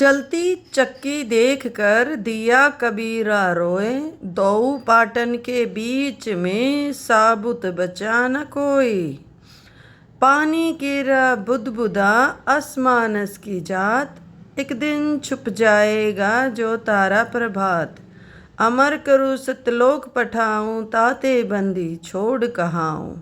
चलती चक्की देखकर दिया कबीरा रोए, दो पाटन के बीच में साबुत बचा न कोई। पानी गिरा बुदबुदा आसमानस की जात, एक दिन छुप जाएगा जो तारा प्रभात। अमर करूँ सतलोक पठाऊं, ताते बंदी छोड़ कहाऊं।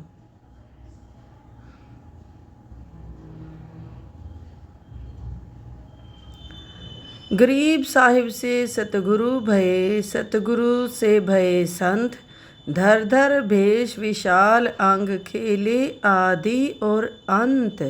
गरीब साहिब से सतगुरु भये, सतगुरु से भये संत। धर धर भेष विशाल अंग, खेले आदि और अंत।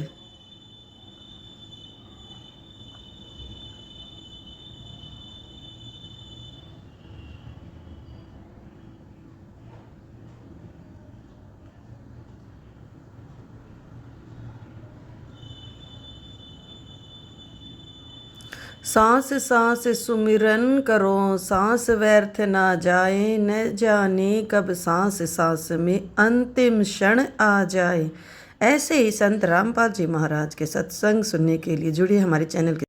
सांस सांस सुमिरन करो, सांस व्यर्थ ना जाए। न जाने कब सांस सांस में अंतिम क्षण आ जाए। ऐसे ही संत रामपाल जी महाराज के सत्संग सुनने के लिए जुड़िए हमारे चैनल के।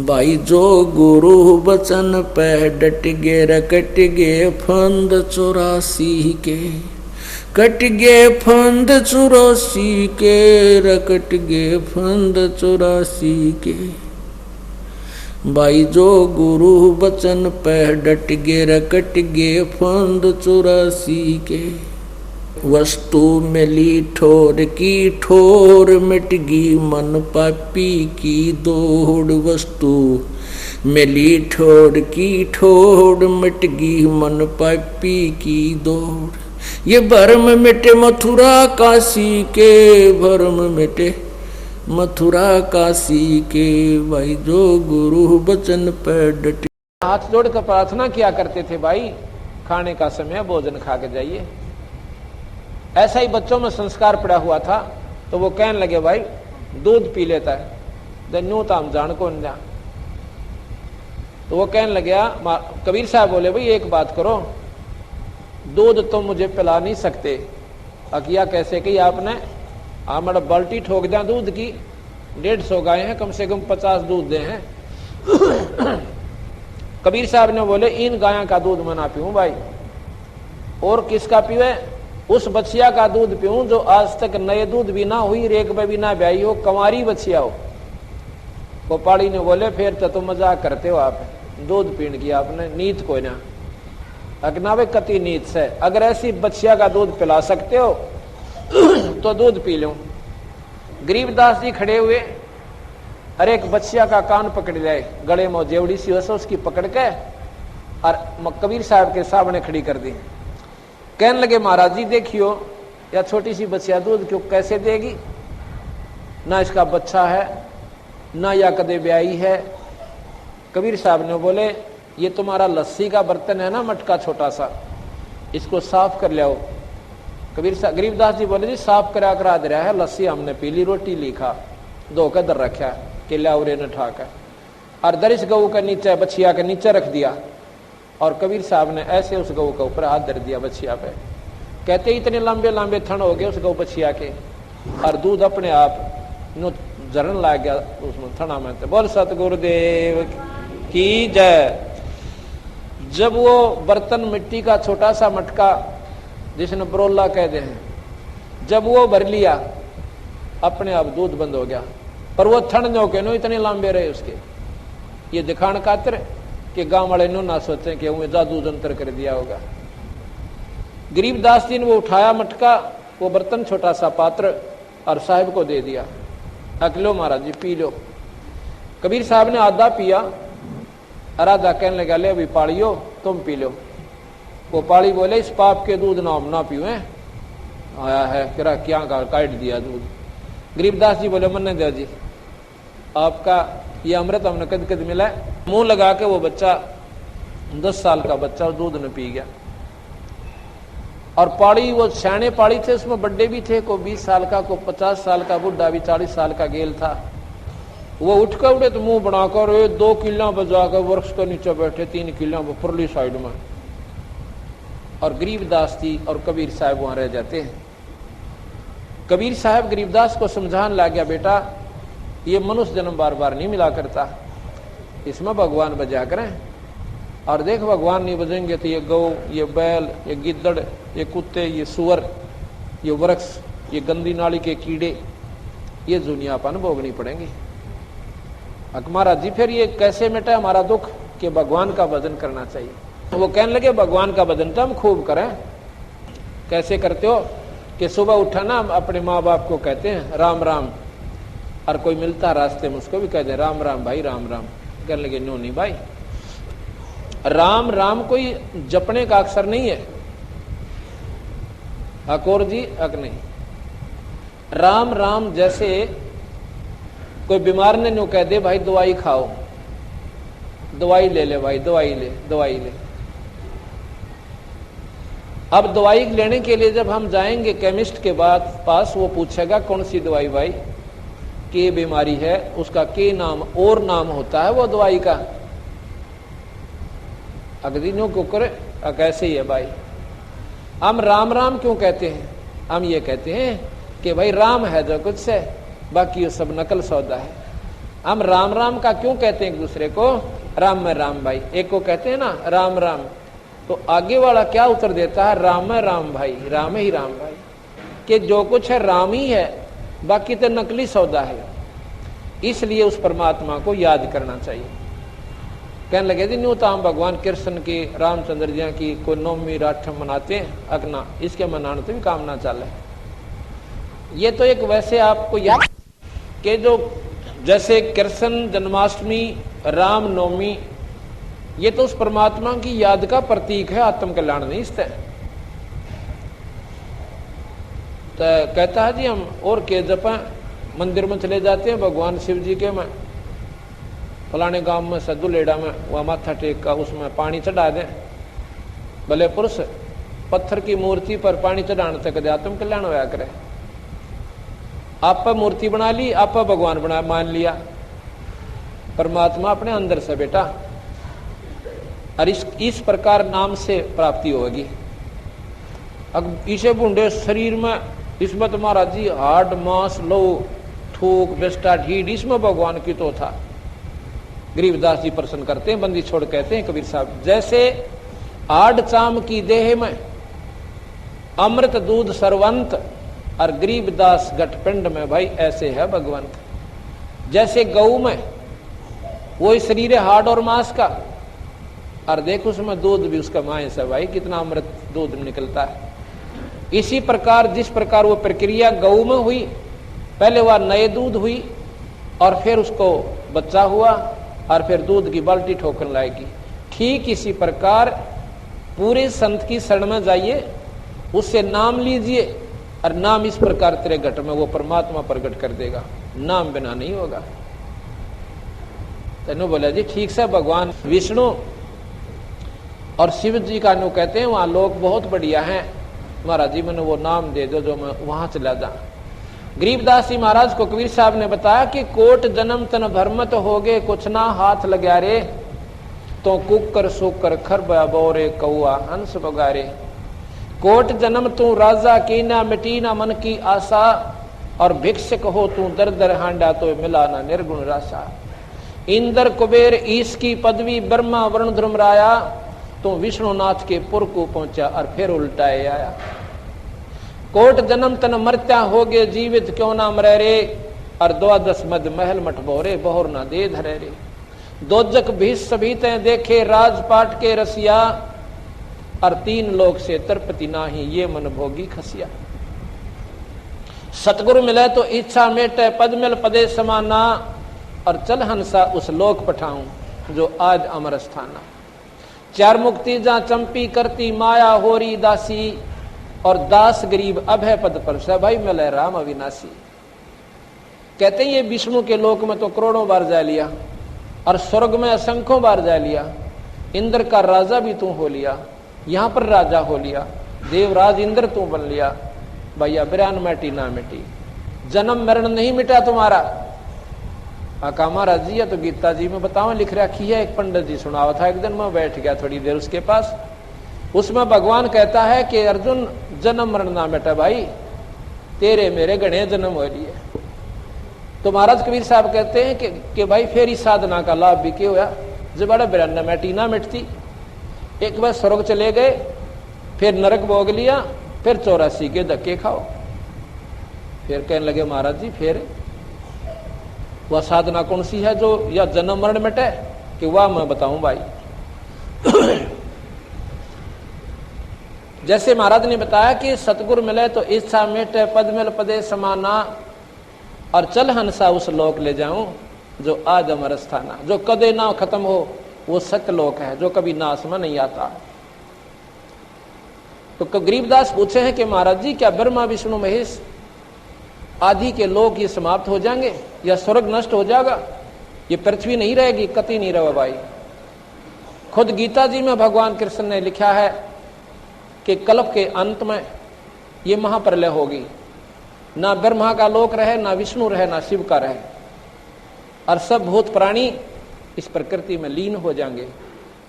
भाई जो गुरु बचन पे डट गे रकट गे फंद 84 के, कट गे फंद 84 के, रकट गे फंद 84 के। भाई जो गुरु बचन पे डट गे रकट गे फंद 84 के। वस्तु मिली ठोर की ठोर, मिट गई मन पापी की दौड़। वस्तु मिली ठोर की ठोर, मिट गई मन पापी की दौड़। ये भरम मिटे मथुरा काशी के, भरम मिटे मथुरा काशी के। भाई जो गुरु बचन पे डटे। हाथ जोड़कर प्रार्थना किया करते थे, भाई खाने का समय भोजन खा के जाइए। ऐसा ही बच्चों में संस्कार पड़ा हुआ था, तो वो कहने लगे भाई दूध पी लेता है, दन्यू ताम जान को जा। तो वो कहने लगे, कबीर साहब बोले भाई एक बात करो, दूध तो मुझे पिला नहीं सकते। अकिया कैसे की आपने? हमारा बाल्टी ठोक दिया दूध की, 150 गाय हैं, कम से कम 50 दूध दे हैं। कबीर साहब ने बोले इन गायों का दूध मैं ना पीऊं भाई, और किसका पीवे? उस बछिया का दूध पीऊं जो आज तक नए दूध भी ना हुई, रेक में भी ना ब्याई हो, कंवारी बछिया हो। गोपाली ने बोले फिर तो तुम मजाक करते हो, आप दूध पीने की आपने नीत कोई ना अगनावे कति नीत से। अगर ऐसी बछिया का दूध पिला सकते हो तो दूध पी लो। गरीबदास जी खड़े हुए, अरे एक बछिया का कान पकड़ ले, गले में जेवड़ी सी वैसे उसकी पकड़ के और कबीर साहब के सामने खड़ी कर दी। कहने लगे महाराज जी देखियो, या छोटी सी बच्चिया दूध क्यों कैसे देगी? ना इसका बच्चा है, ना या कदे ब्याई है। कबीर साहब ने बोले ये तुम्हारा लस्सी का बर्तन है ना, मटका छोटा सा, इसको साफ कर लियाओ। गरीबदास जी बोले जी साफ करा दे रहा है, लस्सी हमने पी ली, रोटी ली खा, दो का दर रखा कि लाउरे न ठाकर, और दरिश गऊ के नीचे बछिया के नीचे रख दिया। और कबीर साहब ने ऐसे उस गऊ के ऊपर हाथ धर दिया बछिया पे। कहते इतने लंबे लंबे थन हो गए उस गऊ बछिया के, और दूध अपने आप झरन लग गया उसमें थना में। बोल सतगुरुदेव की जय। जब वो बर्तन मिट्टी का छोटा सा मटका जिसने बरोला कह दे हैं, जब वो भर लिया अपने आप दूध बंद हो गया। पर वो थन जो के नो इतने लंबे रहे उसके, ये दिखाने खातिर कि गांव वाले नो ना सोचे कि उन्हें जादू जंतर कर दिया होगा। गरीबदास जी ने वो उठाया मटका, वो बर्तन छोटा सा पात्र, और साहिब को दे दिया। अकलो महाराज जी पी लो। कबीर साहब ने आधा पिया, आधा कहने लगा ले अभी पाड़ियो तुम पी लो। वो पाड़ी बोले इस पाप के दूध ना हम ना पीवे, आया है तेरा क्या काट दिया दूध। गरीबदास जी बोले मन्ने दे जी, आपका ये अमृत हमने कद कद मिला है। मुंह लगा के वो बच्चा 10 साल का बच्चा दूध न पी गया। और पाड़ी वो छाने पाड़ी थे, उसमें बड्डे भी थे, को 20 साल का, को 50 साल का, बुढ़ा भी 40 साल का गेल था। वो उठ कर उड़े तो मुंह बनाकर 2 किला बजाकर वृक्ष के नीचे बैठे, 3 किला परली साइड में, और गरीबदास जी और कबीर साहब वहां रह जाते हैं। कबीर साहब गरीबदास को समझाने लग गया, बेटा ये मनुष्य जन्म बार बार नहीं मिला करता, इसमें भगवान बजा करें। और देख भगवान नहीं बजेंगे तो ये गौ, ये बैल, ये गिद्दड़, ये कुत्ते, ये सुअर, ये वृक्ष, ये गंदी नाली के कीड़े, ये दुनियापन भोगनी पड़ेंगी। महाराज जी फिर ये कैसे मिटा हमारा दुख कि भगवान का भजन करना चाहिए। तो वो कहने लगे भगवान का भजन तो हम खूब करें। कैसे करते हो कि सुबह उठा ना अपने माँ बाप को कहते हैं राम राम, और कोई मिलता रास्ते में उसको भी कहते हैं राम राम भाई राम राम। कहने लगे नो नहीं भाई, राम राम कोई जपने का अक्षर नहीं है। अकोर जी अक नहीं, राम राम जैसे कोई बीमार ने नो कह दे भाई दवाई खाओ, दवाई ले ले भाई, दवाई ले दवाई ले। अब दवाई लेने के लिए जब हम जाएंगे केमिस्ट के पास, वो पूछेगा कौन सी दवाई भाई, के बीमारी है, उसका के नाम और नाम होता है वो दवाई का। अगदिनों को करे कैसे ही है भाई। हम राम राम क्यों कहते हैं? हम ये कहते हैं कि भाई राम है जो कुछ है, बाकी ये सब नकल सौदा है। हम राम राम का क्यों कहते हैं एक दूसरे को? राम में राम भाई, एक को कहते हैं ना राम राम, तो आगे वाला क्या उत्तर देता है? राम में राम भाई, राम ही राम भाई, कि जो कुछ है राम ही है, बाकी तो नकली सौदा है। इसलिए उस परमात्मा को याद करना चाहिए। कहने लगे जी न्यू तो हम भगवान कृष्ण की, रामचंद्र जी की कोई नवमी राठम मनाते हैं अकना, इसके मनाने तो भी काम ना चले। ये तो एक वैसे आपको याद कि जो जैसे कृष्ण जन्माष्टमी, राम नवमी, ये तो उस परमात्मा की याद का प्रतीक है, आत्म कल्याण नहीं इससे। तो कहता है जी हम और के जपा, मंदिर में चले जाते हैं भगवान शिव जी के में, फलाने गांव में सदुलेड़ा में वहां माथा टेक का उसमें पानी चढ़ा दें। भले पुरुष पत्थर की मूर्ति पर पानी चढ़ाने तक आत्म कल्याण होया करे। आप मूर्ति बना ली, आप भगवान बना मान लिया, परमात्मा अपने अंदर से बेटा, और इस प्रकार नाम से प्राप्ति होगी। अब इसे बूढ़े शरीर में, इसमें तो महाराज जी हाड मांस लो थूक बेस्टा ढीड, इसमें भगवान की तो था। गरीबदास जी प्रश्न करते हैं, बंदी छोड़ कहते हैं कबीर साहब, जैसे आड़ चाम की देह में अमृत दूध सर्वंत, और गरीबदास गठपिंड में भाई ऐसे है भगवान। जैसे गऊ में वही शरीर है हाड और मांस का, और देखो उसमें दूध भी उसका मांस है भाई, कितना अमृत दूध निकलता है। इसी प्रकार जिस प्रकार वो प्रक्रिया गऊ में हुई, पहले वह नए दूध हुई और फिर उसको बच्चा हुआ और फिर दूध की बाल्टी ठोकर लाएगी, ठीक इसी प्रकार पूरे संत की शरण में जाइए, उससे नाम लीजिए, और नाम इस प्रकार तेरे घट में वो परमात्मा प्रकट कर देगा, नाम बिना नहीं होगा। तेनों बोला जी ठीक से भगवान विष्णु और शिव जी का नु कहते हैं वहां लोग बहुत बढ़िया हैं, महाराज जी मैंने वो नाम दे दो जो मैं वहां चला जा। गरीबदास जी महाराज को कबीर साहब ने बताया कि कोट जन्म तन भरमत हो गए, कुछ ना हाथ लगा रे, तो कुकर सुकर खरबा बोरे कौआ हंस बगारे। कोट जन्म तू राजा की ना मिटी ना मन की आशा, और भिक्षक हो तू दर दर हांडा तो मिला ना निर्गुण राशा। इंद्र कुबेर ईश की पदवी ब्रह्मा वरुण धर्मराया, तो विष्णुनाथ के पुर को पहुंचा और फिर उल्टाए आया। कोट जन्म तन मरत्या हो गए जीवित क्यों ना मरे रे, और 12 मद महल मठ बोरे बहुर ना दे धरे रे। दोजक भीष सभी ते देखे राजपाट के रसिया, और 3 लोक से तरपति नाही ये मन भोगी खसिया। सतगुरु मिले तो इच्छा मेटे पद मिल पदे समाना, और चल हंसा उस लोक पठाऊं जो आज अमर स्थाना। 4 मुक्ति जा चंपी करती माया होरी दासी, और दास गरीब अभय पद पर से भाई मिले राम अविनाशी। कहते हैं ये विष्णु के लोक में तो करोड़ों बार जा लिया, और स्वर्ग में असंख्यों बार जा लिया, इंद्र का राजा भी तू हो लिया, यहां पर राजा हो लिया, देवराज इंद्र तू बन लिया। भैया बिरान मिटी ना मिटी, जन्म मरण नहीं मिटा तुम्हारा। आका महाराज जी या तो गीता जी में बताओ लिख रखी है, एक पंडित जी सुनावा था, एक दिन मैं बैठ गया थोड़ी देर उसके पास, उसमें भगवान कहता है कि अर्जुन जन्म मरण ना मिटा भाई, तेरे मेरे गणे जन्म हो रही है। तो महाराज कबीर साहब कहते हैं कि भाई फिर इस साधना का लाभ भी क्या हुआ, जब बड़ा बिराना मैटी ना मिटती। एक बार स्वर्ग चले गए, फिर नरक भोग लिया, फिर 84 के धक्के खाओ। फिर कहने लगे महाराज जी फिर वह साधना कौन सी है जो या जन्म मरण मिटे, कि वह मैं बताऊं भाई। जैसे महाराज ने बताया कि सतगुरु मिले तो इच्छा मिटे, पद मिल पदे समाना, और चल हंसा उस लोक ले जाऊं जो आज अमर स्थाना। जो कदे ना खत्म हो वो सत्यलोक है, जो कभी नाश में नहीं आता। तो गरीबदास पूछे हैं कि महाराज जी क्या ब्रह्मा विष्णु महेश आदि के लोक ये समाप्त हो जाएंगे या स्वर्ग नष्ट हो जाएगा, ये पृथ्वी नहीं रहेगी? कतई नहीं रहे भाई। खुद गीता जी में भगवान कृष्ण ने लिखा है कि कल्प के अंत में ये महाप्रलय होगी, ना ब्रह्मा का लोक रहे, ना विष्णु रहे, ना शिव का रहे, और सब भूत प्राणी इस प्रकृति में लीन हो जाएंगे।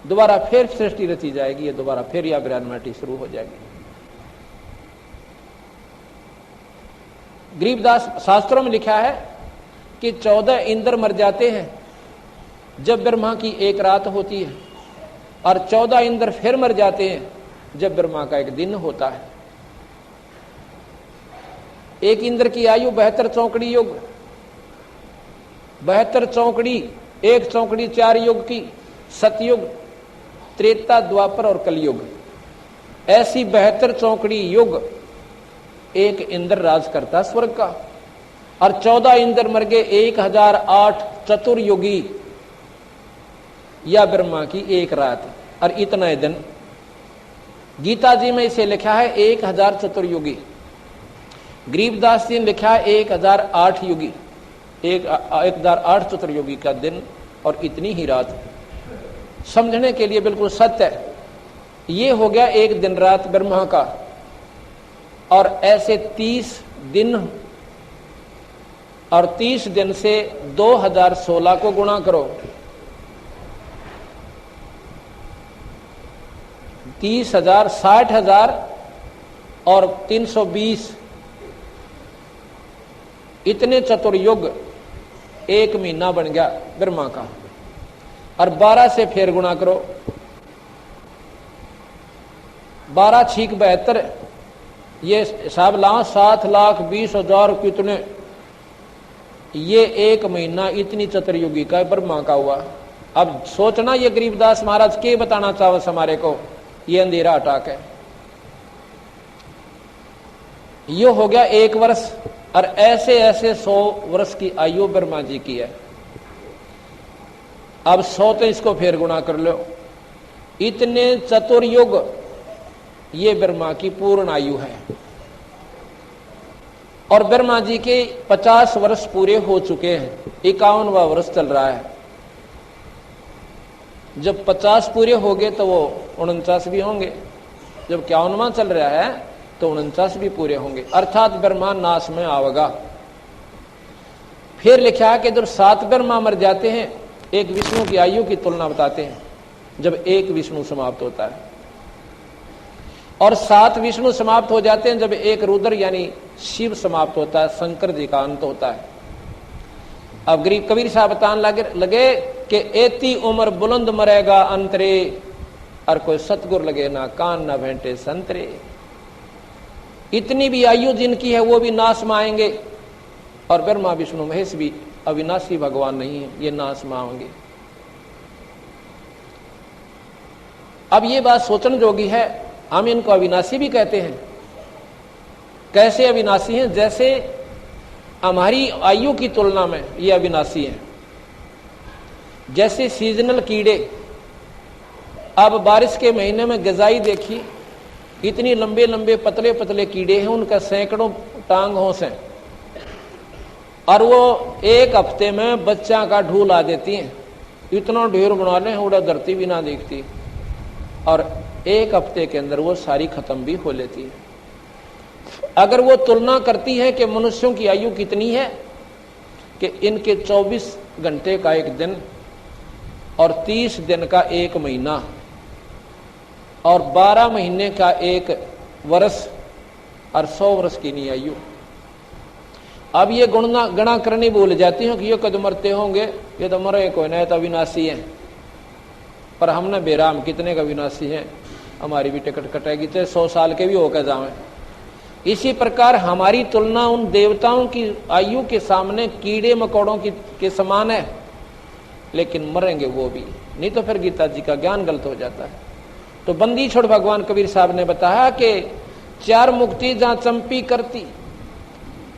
दोबारा फिर सृष्टि रची जाएगी, ये दोबारा फिर या विरानमाटी शुरू हो जाएगी। गरीबदास शास्त्रों में लिखा है कि 14 इंद्र मर जाते हैं जब ब्रह्मा की एक रात होती है, और 14 इंद्र फिर मर जाते हैं जब ब्रह्मा का एक दिन होता है। एक इंद्र की आयु 72 चौकड़ी युग, 72 चौकड़ी, एक चौकड़ी 4 युग की, सतयुग, त्रेता, द्वापर और कलयुग, ऐसी 72 चौकड़ी युग एक इंद्र राज करता स्वर्ग का। और 14 इंद्र मर गए, 1008 चतुर्युगी या ब्रह्मा की एक रात, और इतना दिन। गीता जी में इसे लिखा है 1000 चतुर्युगी, गरीबदास जी ने लिखा है 1008 युगी, 1008 चतुर्युगी का दिन और इतनी ही रात। समझने के लिए बिल्कुल सत्य है। ये हो गया एक दिन रात ब्रह्मा का, और ऐसे 30 दिन, और 30 दिन से 2016 को गुणा करो, 30,000, 60,000 और 320, इतने चतुर्युग एक महीना बन गया ब्रह्मा का। और 12 से फिर गुणा करो, 12 छीक 72, ये हिसाब लाओ 7,20,000 कितने, ये एक महीना इतनी चतुर्युगी का ब्रह्मा का हुआ। अब सोचना ये गरीबदास महाराज के बताना चाहो हमारे को, ये अंधेरा हटा के। ये हो गया 1 वर्ष, और ऐसे ऐसे 100 वर्ष की आयु ब्रह्मा जी की है। अब 100 तो इसको फिर गुणा कर लो, इतने चतुर्युग ये ब्रह्मा की पूर्ण आयु है। और ब्रह्मा जी के 50 वर्ष पूरे हो चुके हैं, 51वां वर्ष चल रहा है। जब 50 पूरे हो गए तो वो 49 भी होंगे, जब 51वां चल रहा है तो 49 भी पूरे होंगे, अर्थात ब्रह्मा नाश में आवेगा। फिर लिखा है कि जब 7 ब्रह्मा मर जाते हैं, एक विष्णु की आयु की तुलना बताते हैं, जब एक विष्णु समाप्त होता है, और 7 विष्णु समाप्त हो जाते हैं जब एक रुद्र यानी शिव समाप्त होता है, शंकर जी का अंत होता है। अब गरीब कबीर साहब बताने लगे कि एती उम्र बुलंद मरेगा अंतरे, और कोई सतगुर लगे ना कान ना भेंटे संतरे। इतनी भी आयु जिनकी है वो भी नाश में आएंगे, और ब्रह्मा विष्णु महेश भी अविनाशी भगवान नहीं है, ये नाश में आएंगे। अब ये बात सोचने जोगी है, हम इनको अविनाशी भी कहते हैं। कैसे अविनाशी हैं? जैसे हमारी आयु की तुलना में ये अविनाशी हैं। जैसे सीजनल कीड़े, अब बारिश के महीने में गजाई देखी, इतनी लंबे लंबे पतले पतले कीड़े हैं, उनका सैकड़ों टांग होंस हैं, और वो एक हफ्ते में बच्चा का ढूल आ देती हैं। इतना ढेर बना लें उड़ा धरती भी ना देखती, और एक हफ्ते के अंदर वो सारी खत्म भी हो लेती है। अगर वो तुलना करती है कि मनुष्यों की आयु कितनी है, कि इनके 24 घंटे का एक दिन, और 30 दिन का एक महीना, और 12 महीने का एक वर्ष, और 100 वर्ष की नहीं आयु। अब ये गणा करनी भूल जाती हो कि ये कद मरते होंगे, ये तो मरे कोई नहीं, तो अविनाशी है। पर हमने बेराम कितने का विनाशी है, हमारी भी टिकट कटेगी, तो 100 साल के भी होकर जावे। इसी प्रकार हमारी तुलना उन देवताओं की आयु के सामने कीड़े मकोड़ों के समान है, लेकिन मरेंगे वो भी, नहीं तो फिर गीता जी का ज्ञान गलत हो जाता है। तो बंदी छोड़ भगवान कबीर साहब ने बताया कि 4 मुक्ति जहां चंपी करती।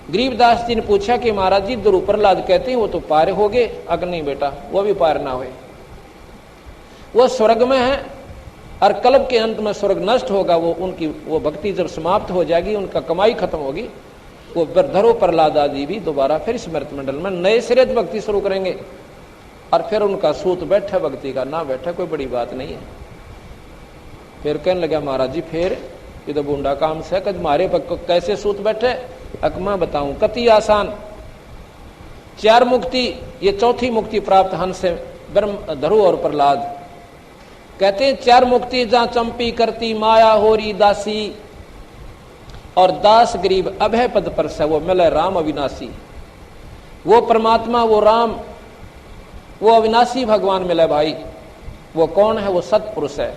गरीबदास जी ने पूछा कि महाराज जी दुरु प्रहलाद कहते हैं वो तो पार हो गए। अगर नहीं बेटा, वो भी पार ना हुए, वो स्वर्ग में है और कल्प के अंत में स्वर्ग नष्ट होगा। वो भक्ति जब समाप्त हो जाएगी, उनका कमाई खत्म होगी, वो धरो प्रहलाद आदि भी दोबारा फिर स्मृत मंडल में नए सिरे भक्ति शुरू करेंगे और फिर उनका सूत बैठे भक्ति का, ना बैठे कोई बड़ी बात नहीं है। फिर कहने लगा महाराज जी फिर ये तो बूंडा काम से, कद मारे कैसे सूत बैठे? अकमा बताऊं कति आसान। 4 मुक्ति, ये चौथी मुक्ति प्राप्त हंस से ब्रह्म धरु और प्रहलाद कहते हैं 4 मुक्ति जहां चंपी करती माया होरी दासी और दास गरीब अभय पद पर से वो मिले राम अविनाशी। वो परमात्मा, वो राम, वो अविनाशी भगवान मिले भाई। वो कौन है? वो सत्पुरुष है,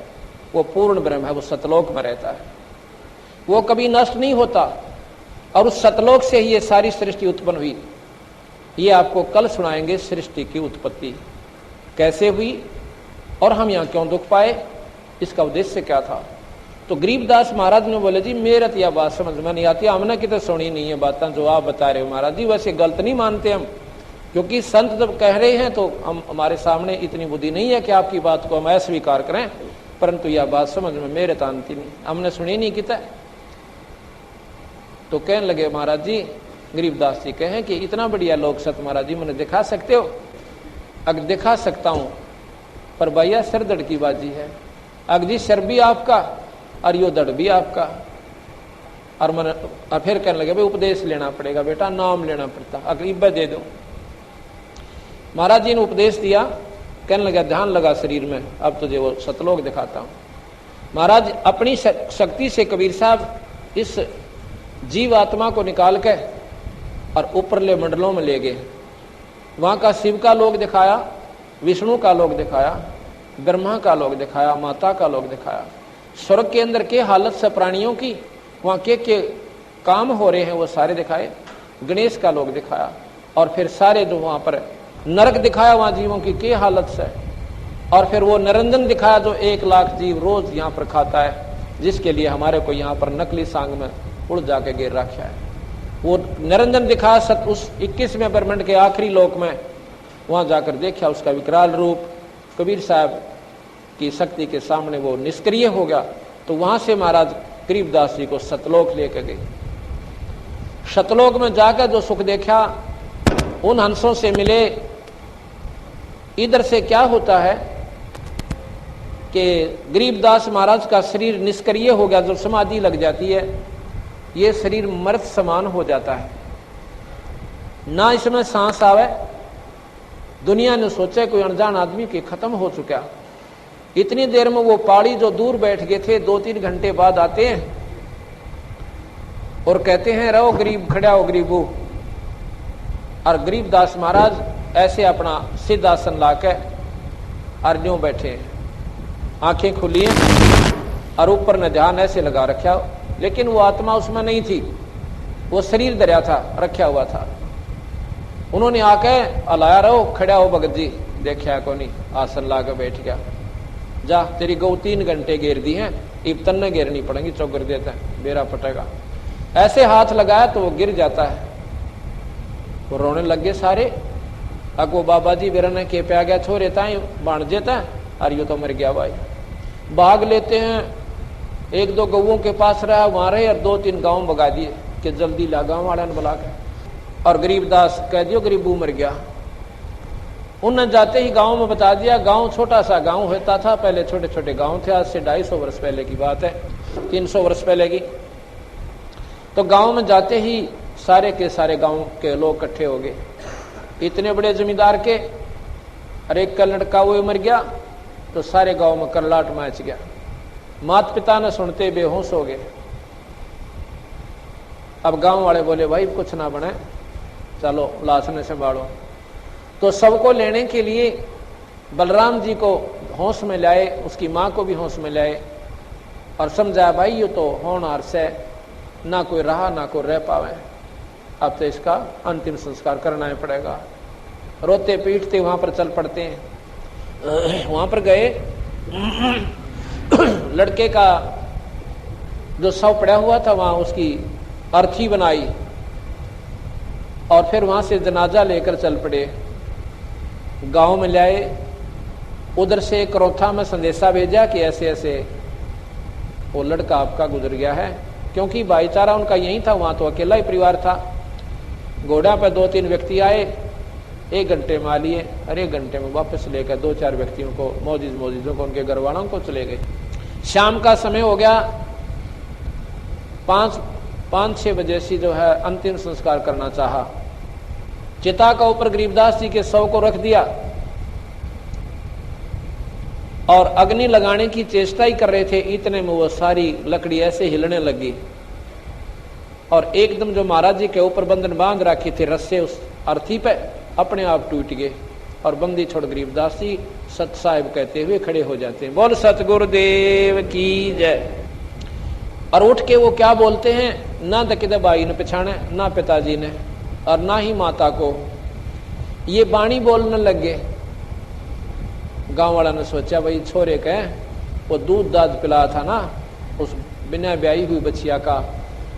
वो पूर्ण ब्रह्म है, वो सतलोक में रहता है, वो कभी नष्ट नहीं होता। और उस सतलोक से ही ये सारी सृष्टि उत्पन्न हुई। ये आपको कल सुनाएंगे सृष्टि की उत्पत्ति कैसे हुई और हम यहां क्यों दुख पाए, इसका उद्देश्य क्या था। तो गरीबदास महाराज ने बोले जी मेरा तो यह बात समझ में नहीं आती, हमने कितने सुनी नहीं है बातें जो आप बता रहे हो महाराज जी। वैसे गलत नहीं मानते हम, क्योंकि संत जब कह रहे हैं तो हमारे सामने इतनी बुद्धि नहीं है कि आपकी बात को हम अस्वीकार करें, परंतु यह बात समझ में मेरे तो आती नहीं, हमने सुनी नहीं कितना। तो कहने लगे महाराज जी, गरीबदास जी कहें कि इतना बढ़िया लोक सत महाराज जी मैंने दिखा सकते हो? अगर दिखा सकता हूं, पर भैया सिर दड़ की बाजी है। अगर जी सिर भी आपका और यो दड़ भी आपका। और फिर कहने लगे भाई उपदेश लेना पड़ेगा बेटा, नाम लेना पड़ता, अगर इब्बे दे दो। महाराज जी ने उपदेश दिया, कहने लगा ध्यान लगा शरीर में, अब तुझे वो सतलोक दिखाता हूं। महाराज अपनी शक्ति से कबीर साहब इस जीव आत्मा को निकाल के और ऊपरले मंडलों में ले गए। वहां का शिव का लोक दिखाया, विष्णु का लोक दिखाया, ब्रह्मा का लोक दिखाया, माता का लोक दिखाया। स्वर्ग के अंदर के हालत से प्राणियों की वहां के काम हो रहे हैं वो सारे दिखाए। गणेश का लोक दिखाया और फिर सारे जो वहां पर नरक दिखाया, वहां जीवों की के हालत से। और फिर वो निरंजन दिखाया जो 1 लाख जीव रोज यहाँ पर खाता है, जिसके लिए हमारे को यहाँ पर नकली सांग में उड़ जाके गिर रखा है। वो निरंजन दिखाया उस 21वें ब्रह्मांड के आखिरी लोक में, वहां जाकर देखा उसका विकराल रूप। कबीर साहब की शक्ति के सामने वो निष्क्रिय हो गया। तो वहां से महाराज गरीबदास जी को सतलोक लेकर गए। सतलोक में जाकर जो सुख देखा, उन हंसों से मिले। इधर से क्या होता है कि गरीबदास महाराज का शरीर निष्क्रिय हो गया, जब समाधि लग जाती है ये शरीर मृत समान हो जाता है, ना इसमें सांस आवे। दुनिया ने सोचा कोई अनजान आदमी के खत्म हो चुका। इतनी देर में वो पाड़ी जो दूर बैठ गए थे 2-3 घंटे बाद आते हैं और कहते हैं रहो गरीब, खड़ा हो गरीबू। और गरीबदास महाराज ऐसे अपना सिद्ध आसन लाके और यूं बैठे, आंखें खुली हैं और ऊपर ने ध्यान ऐसे लगा रखा, लेकिन वो आत्मा उसमें नहीं थी, वो शरीर दरिया था, रखा हुआ था। उन्होंने आके अलाया रहो, खड़ा हो भगत जी, देखा को नहीं, आसन लाकर बैठ गया। जा तेरी गौ 3 घंटे घेर दी है, इब तन्ने घेरनी पड़ेगी, चौकर देता है, बेरा पटेगा। ऐसे हाथ लगाया तो वो गिर जाता है। वो रोने लग गए सारे। अगो बाबा जी बेरा ने के पे आ गया, छोरे ताई बांध देता है, और यो तो मर गया भाई। भाग लेते हैं, 1-2 गौओं के पास रहा, वहां रहे और 2-3 गांव भगा दिए कि जल्दी ला, गांव वाले ने बुला के। और गरीबदास कह दियो गरीबू मर गया। उन्होंने जाते ही गांव में बता दिया। गांव छोटा सा गांव होता था, पहले छोटे छोटे गांव थे, आज से 250 वर्ष पहले की बात है, 300 वर्ष पहले की। तो गांव में जाते ही सारे के सारे गांव के लोग इकट्ठे हो गए। इतने बड़े जमींदार के, और एक का लड़का वो मर गया, तो सारे गांव में करलाट मच गया। माता पिता ने सुनते बेहोश हो गए। अब गांव वाले बोले भाई कुछ ना बने, चलो लाश ने संभालो। तो सबको लेने के लिए बलराम जी को होश में लाए, उसकी माँ को भी होश में लाए और समझाया भाई ये तो होनहार से ना कोई रहा ना कोई रह पावे, अब तो इसका अंतिम संस्कार करना ही पड़ेगा। रोते पीटते वहां पर चल पड़ते हैं। वहां पर गए, लड़के का जो शव पड़ा हुआ था वहां उसकी अर्थी बनाई और फिर वहां से जनाजा लेकर चल पड़े। गांव में लाए, उधर से करोथा में संदेशा भेजा कि ऐसे ऐसे वो लड़का आपका गुजर गया है, क्योंकि भाईचारा उनका यही था, वहां तो अकेला ही परिवार था। घोड़ा पे 2-3 व्यक्ति आए, 1 घंटे में आ लिए और 1 घंटे में वापस लेकर 2-4 व्यक्तियों को मोजिजों को उनके घर वालों को चले गए। शाम का समय हो गया, 5-6 बजे से जो है अंतिम संस्कार करना चाहा। चिता का ऊपर गरीबदास जी के शव को रख दिया और अग्नि लगाने की चेष्टा ही कर रहे थे, इतने में वो सारी लकड़ी ऐसे हिलने लगी और एकदम जो महाराज जी के ऊपर बंधन बांध रखे थे रस्से उस अर्थी पे अपने आप टूट गए और बंदी छोड़ गरीबदास जी सत साहिब कहते हुए खड़े हो जाते हैं, बोल सतगुरुदेव की जय। और उठ के वो क्या बोलते हैं, ना दकिदा बाई ने पछाने, ना पिताजी ने और ना ही माता को, ये बाणी बोलने लगे। गांव वाला ने सोचा भाई छोरे के वो दूध दाद पिला था ना उस बिना ब्याही हुई बच्चिया का,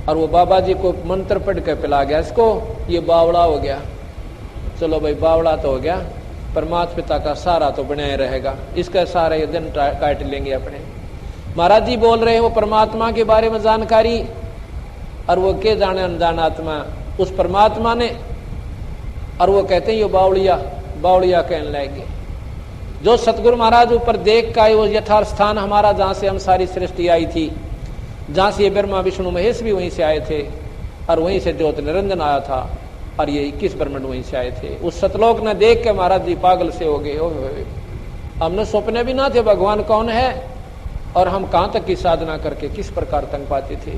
और वो बाबा जी को मंत्र पढ़ के पिला गया इसको, ये बावड़ा हो गया। चलो भाई बावड़ा तो हो गया, परमात्मा पिता का सहारा तो बनाए रहेगा, इसका सहारा ये दिन काट लेंगे अपने। महाराज जी बोल रहे हैं वो परमात्मा के बारे में जानकारी, और वो के जाने अनजान आत्मा उस परमात्मा ने, और वो कहते हैं ये बावड़िया कहने लगे। जो सतगुरु महाराज ऊपर देख का वो यथार्थ स्थान हमारा, जहां से हम सारी सृष्टि आई थी, जहां से ये ब्रह्मा विष्णु महेश भी वहीं से आए थे और वहीं से ज्योत निरंजन आया था और ये 21 ब्रह्मांड वहीं से आए थे। उस सतलोक ने देख के महाराज जी पागल से हो गए। हमने सपने भी ना थे भगवान कौन है और हम कहां तक की साधना करके किस प्रकार तंग पाते थे।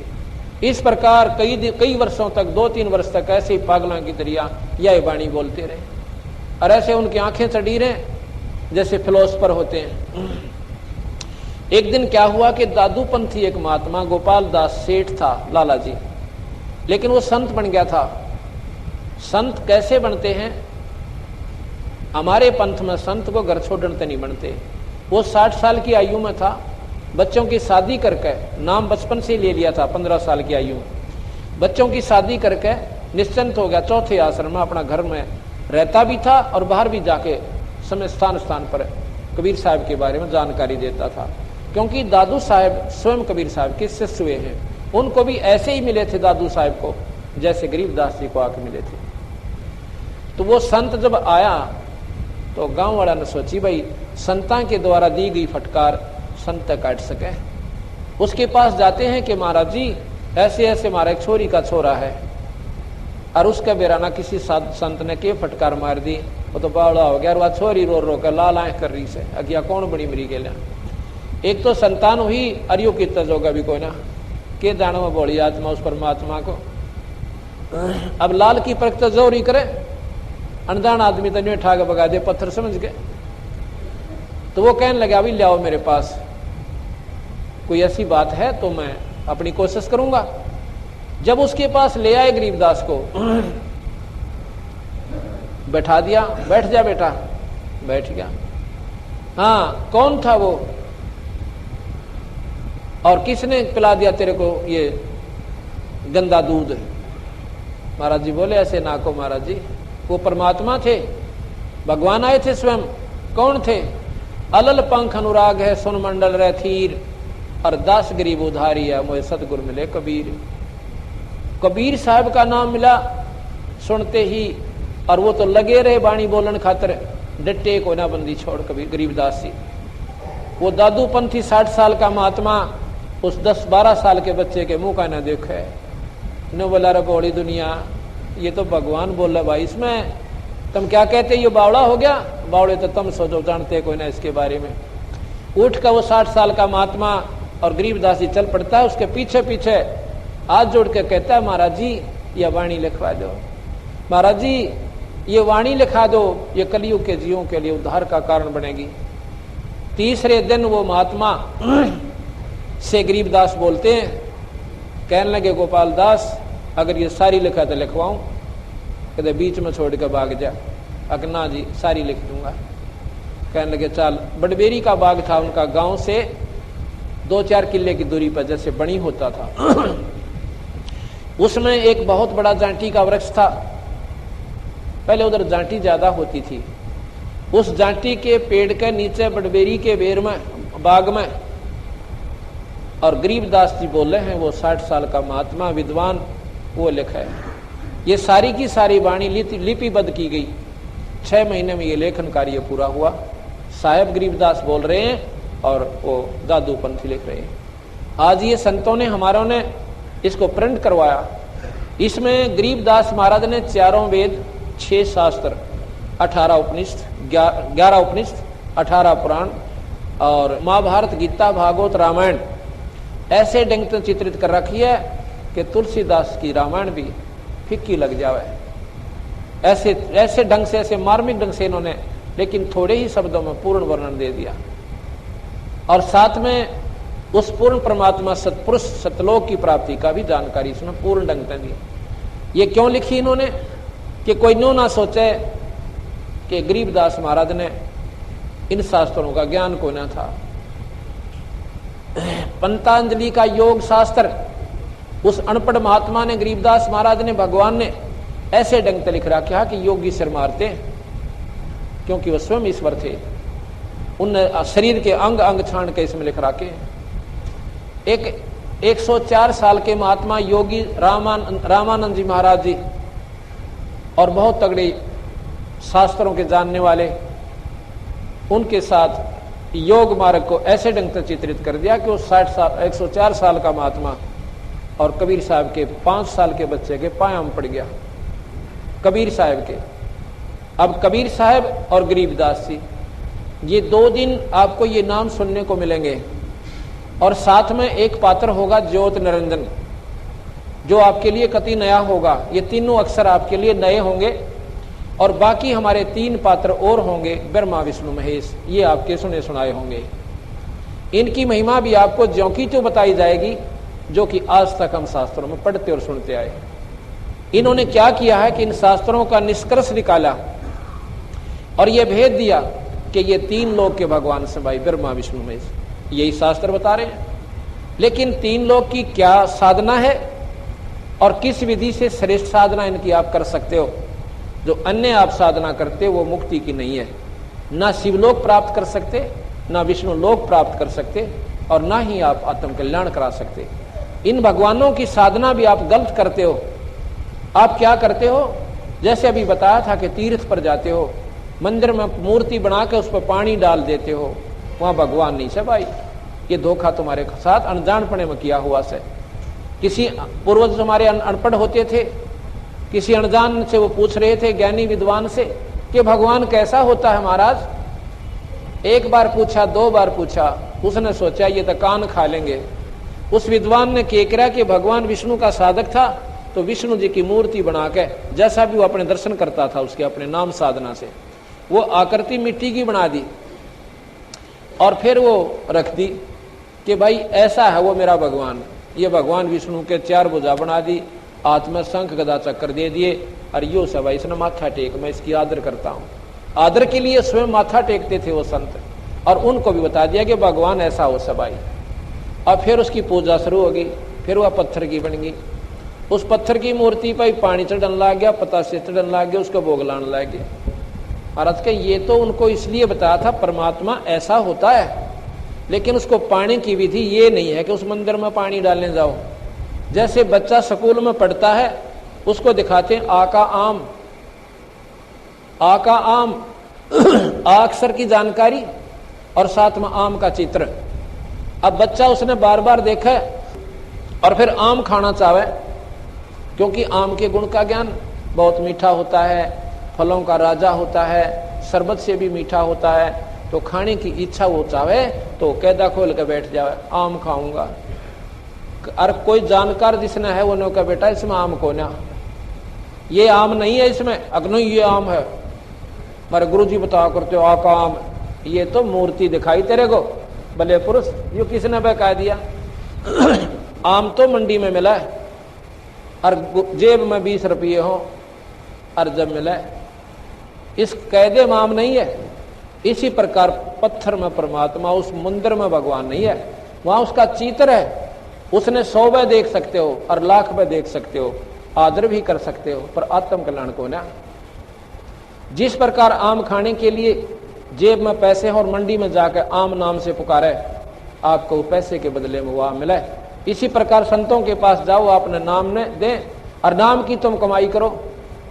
इस प्रकार कई वर्षों तक, 2-3 वर्ष तक ऐसे ही पागलों की तरह यह वाणी बोलते रहे और ऐसे उनकी आंखें चढ़ी रहे जैसे फिलोसफर होते हैं। एक दिन क्या हुआ कि दादूपंथी एक महात्मा गोपाल दास सेठ था, लाला जी, लेकिन वो संत बन गया था। संत कैसे बनते हैं? हमारे पंथ में संत को घर छोड़ने नहीं बनते। वो 60 साल की आयु में था, बच्चों की शादी करके, नाम बचपन से ले लिया था, 15 साल की आयु में बच्चों की शादी करके निश्चिंत हो गया। चौथे आश्रम में अपना घर में रहता भी था और बाहर भी जाके समय स्थान पर कबीर साहब के बारे में जानकारी देता था, क्योंकि दादू साहब स्वयं कबीर साहब के शिष्य हुए हैं। उनको भी ऐसे ही मिले थे दादू साहब को जैसे गरीबदास जी को आके मिले थे। तो वो संत जब आया तो गांव वाला ने सोची भाई संता के द्वारा दी गई फटकार संत काट सके। उसके पास जाते हैं कि महाराज जी ऐसे ऐसे हमारा एक छोरी का छोरा है और उसका बेराना किसी संत ने के फटकार मार दी, वो तो बावड़ा हो गया और वह छोरी रो रो कर लाल आंख कर रही से अगिया कौन बड़ी मरी गेला। एक तो संतान हुई अरियो की तजोगा भी कोई ना के जानो में बोली आत्मा उस परमात्मा को। अब लाल की परख तो जोरी करे, अनजान आदमी तो नहीं ठाक भगा दे पत्थर समझ के। तो वो कहने लगा अभी ले आओ मेरे पास, कोई ऐसी बात है तो मैं अपनी कोशिश करूंगा। जब उसके पास ले आए गरीबदास को, बैठा दिया, बैठ जा बेटा, बैठ गया। हाँ कौन था वो और किसने पिला दिया तेरे को ये गंदा दूध? महाराज जी बोले ऐसे ना को महाराज जी, वो परमात्मा थे, भगवान आए थे स्वयं। कौन थे? अलल पंख अनुराग है सुन मंडल रे थीर और दास गरीब उधारी है मुझे सतगुर मिले कबीर। कबीर साहब का नाम मिला सुनते ही, और वो तो लगे रहे बाणी बोलन खातर, डटे को ना बंदी छोड़ कबीर गरीबदास जी। वो दादू पंथी 60 साल का महात्मा उस 10-12 साल के बच्चे के मुंह का ना देखे, न बोला रे बड़ी दुनिया ये तो भगवान बोल रहा भाई, इसमें तुम क्या कहते ये बावड़ा हो गया? बावड़े तो तुम सोचो, जानते कोई ना इसके बारे में। उठ का वो 60 साल का महात्मा और गरीबदास जी चल पड़ता है, उसके पीछे पीछे हाथ जोड़ के कहता है महाराज जी यह वाणी लिखवा दो। महाराज जी ये वाणी लिखा दो, ये कलयुग के जीवों के लिए उद्धार का कारण बनेगी। तीसरे दिन वो महात्मा से गरीबदास बोलते हैं, कहने लगे गोपाल दास अगर ये सारी लिखा तो लिखवाऊं, कहते बीच में छोड़ कर भाग जा। अगना जी सारी लिख दूंगा। कहने लगे चल। बड़बेरी का बाग था उनका, गांव से 2-4 किले की दूरी पर जैसे बनी होता था। उसमें एक बहुत बड़ा जांटी का वृक्ष था। पहले उधर जांटी ज्यादा होती थी। उस जांटी के पेड़ के नीचे बड़बेरी के बेर में बाग में, और गरीबदास जी बोले हैं वो 60 साल का महात्मा विद्वान, वो लिखा है। ये सारी की सारी वाणी लिपिबद्ध की गई। 6 महीने में ये लेखन कार्य पूरा हुआ। साहेब गरीबदास बोल रहे हैं और वो दादू पंथी लिख रहे हैं। आज ये संतों ने हमारों ने इसको प्रिंट करवाया। इसमें गरीबदास महाराज ने 4 वेद, 6 शास्त्र, 18 उपनिषद, 11 उपनिषद, 18 पुराण और महाभारत, गीता, भागवत, रामायण ऐसे ढंग से चित्रित कर रखी है कि तुलसीदास की रामायण भी फिक्की लग जावे। ऐसे ढंग से, ऐसे मार्मिक ढंग से इन्होंने, लेकिन थोड़े ही शब्दों में पूर्ण वर्णन दे दिया। और साथ में उस पूर्ण परमात्मा सतपुरुष सतलोक की प्राप्ति का भी जानकारी इसमें पूर्ण ढंग से दी। ये क्यों लिखी इन्होंने कि कोई नो ना सोचे कि गरीबदास महाराज ने इन शास्त्रों का ज्ञान कोई ना था। पंतांजलि का योग शास्त्र उस अनपढ़ महात्मा ने, गरीबदास महाराज ने, भगवान ने ऐसे ढंग से लिख रखा कि योगी सिर मारते, क्योंकि वह स्वयं ईश्वर थे। उन शरीर के अंग अंग छान के इसमें लिख रखे। एक 104 साल के महात्मा योगी रामानंद जी महाराज जी और बहुत तगड़े शास्त्रों के जानने वाले, उनके साथ योग मार्ग को ऐसे ढंग से चित्रित कर दिया कि वो 104 साल का महात्मा और कबीर साहब के 5 साल के बच्चे के पाया में पड़ गया। कबीर साहब के, अब कबीर साहब और गरीबदास जी, ये 2 दिन आपको ये नाम सुनने को मिलेंगे। और साथ में एक पात्र होगा ज्योत निरंजन, जो आपके लिए कति नया होगा। ये तीनों अक्षर आपके लिए नए होंगे। और बाकी हमारे 3 पात्र और होंगे, ब्रह्मा विष्णु महेश, ये आपके सुने सुनाए होंगे। इनकी महिमा भी आपको ज्यों की त्यों बताई जाएगी, जो कि आज तक हम शास्त्रों में पढ़ते और सुनते आए। इन्होंने क्या किया है कि इन शास्त्रों का निष्कर्ष निकाला और यह भेद दिया कि ये 3 लोक के भगवान से भाई ब्रह्मा विष्णु महेश, यही शास्त्र बता रहे हैं। लेकिन 3 लोक की क्या साधना है और किस विधि से श्रेष्ठ साधना इनकी आप कर सकते हो। जो अन्य आप साधना करते हो वो मुक्ति की नहीं है। ना शिवलोक प्राप्त कर सकते, ना विष्णु लोक प्राप्त कर सकते, और ना ही आप आत्म कल्याण करा सकते। इन भगवानों की साधना भी आप गलत करते हो। आप क्या करते हो, जैसे अभी बताया था कि तीर्थ पर जाते हो, मंदिर में मूर्ति बना के उस पर पानी डाल देते हो, वहां भगवान नहीं से भाई। ये धोखा तुम्हारे साथ अनजानपने में किया हुआ से। किसी पूर्वज हमारे अनपढ़ होते थे, किसी अनजान से वो पूछ रहे थे ज्ञानी विद्वान से कि भगवान कैसा होता है महाराज। 1 बार पूछा, 2 बार पूछा, उसने सोचा ये तो कान खा लेंगे। उस विद्वान ने केकरा कि भगवान विष्णु का साधक था, तो विष्णु जी की मूर्ति बना के जैसा भी वो अपने दर्शन करता था उसके अपने नाम साधना से वो आकृति मिट्टी की बना दी और फिर वो रख दी कि भाई ऐसा है वो मेरा भगवान। ये भगवान विष्णु के 4 भुजा बना दी, हाथ में शंख गदा चक्कर दे दिए, और यो सब इसने माथा टेक, मैं इसकी आदर करता हूँ। आदर के लिए स्वयं माथा टेकते थे वो संत, और उनको भी बता दिया कि भगवान ऐसा हो सब आई। और फिर उसकी पूजा शुरू हो गई। फिर वह पत्थर की बन गई। उस पत्थर की मूर्ति पर पानी चढ़ने लग गया, पतासे चढ़ने लग गया, उसको भोग लाने लग गया। महाराज के ये तो उनको इसलिए बताया था परमात्मा ऐसा होता है, लेकिन उसको पाने की विधि ये नहीं है कि उस मंदिर में पानी डालने जाओ। जैसे बच्चा स्कूल में पढ़ता है, उसको दिखाते हैं आ का आम, आ का आम आ अक्षर की जानकारी और साथ में आम का चित्र। अब बच्चा उसने बार बार देखा और फिर आम खाना चाहे, क्योंकि आम के गुण का ज्ञान बहुत मीठा होता है, फलों का राजा होता है, शरबत से भी मीठा होता है, तो खाने की इच्छा वो चाहे तो कैदा खोल के बैठ जाए, आम खाऊंगा। और कोई जानकार जिसने है वो ने कहा बेटा इसमें आम को ना, ये आम नहीं है इसमें, अग्नो ये आम है। हमारे गुरु जी बताया करते हो आका आम, ये तो मूर्ति दिखाई तेरे को भले पुरुष, यो किसने बहका दिया। आम तो मंडी में मिला है और जेब में 20 रुपये हो और जब मिला है, इस कैदे में आम नहीं है। इसी प्रकार पत्थर में परमात्मा, उस मंदिर में भगवान नहीं है, वहां उसका चित्र है। उसने 100 में देख सकते हो और लाख में देख सकते हो, आदर भी कर सकते हो, पर आत्म कल्याण को ना। जिस प्रकार आम खाने के लिए जेब में पैसे और मंडी में जाकर आम नाम से पुकारे, आपको पैसे के बदले में वो आम मिला है। इसी प्रकार संतों के पास जाओ, आपने नाम ने दे और नाम की तुम कमाई करो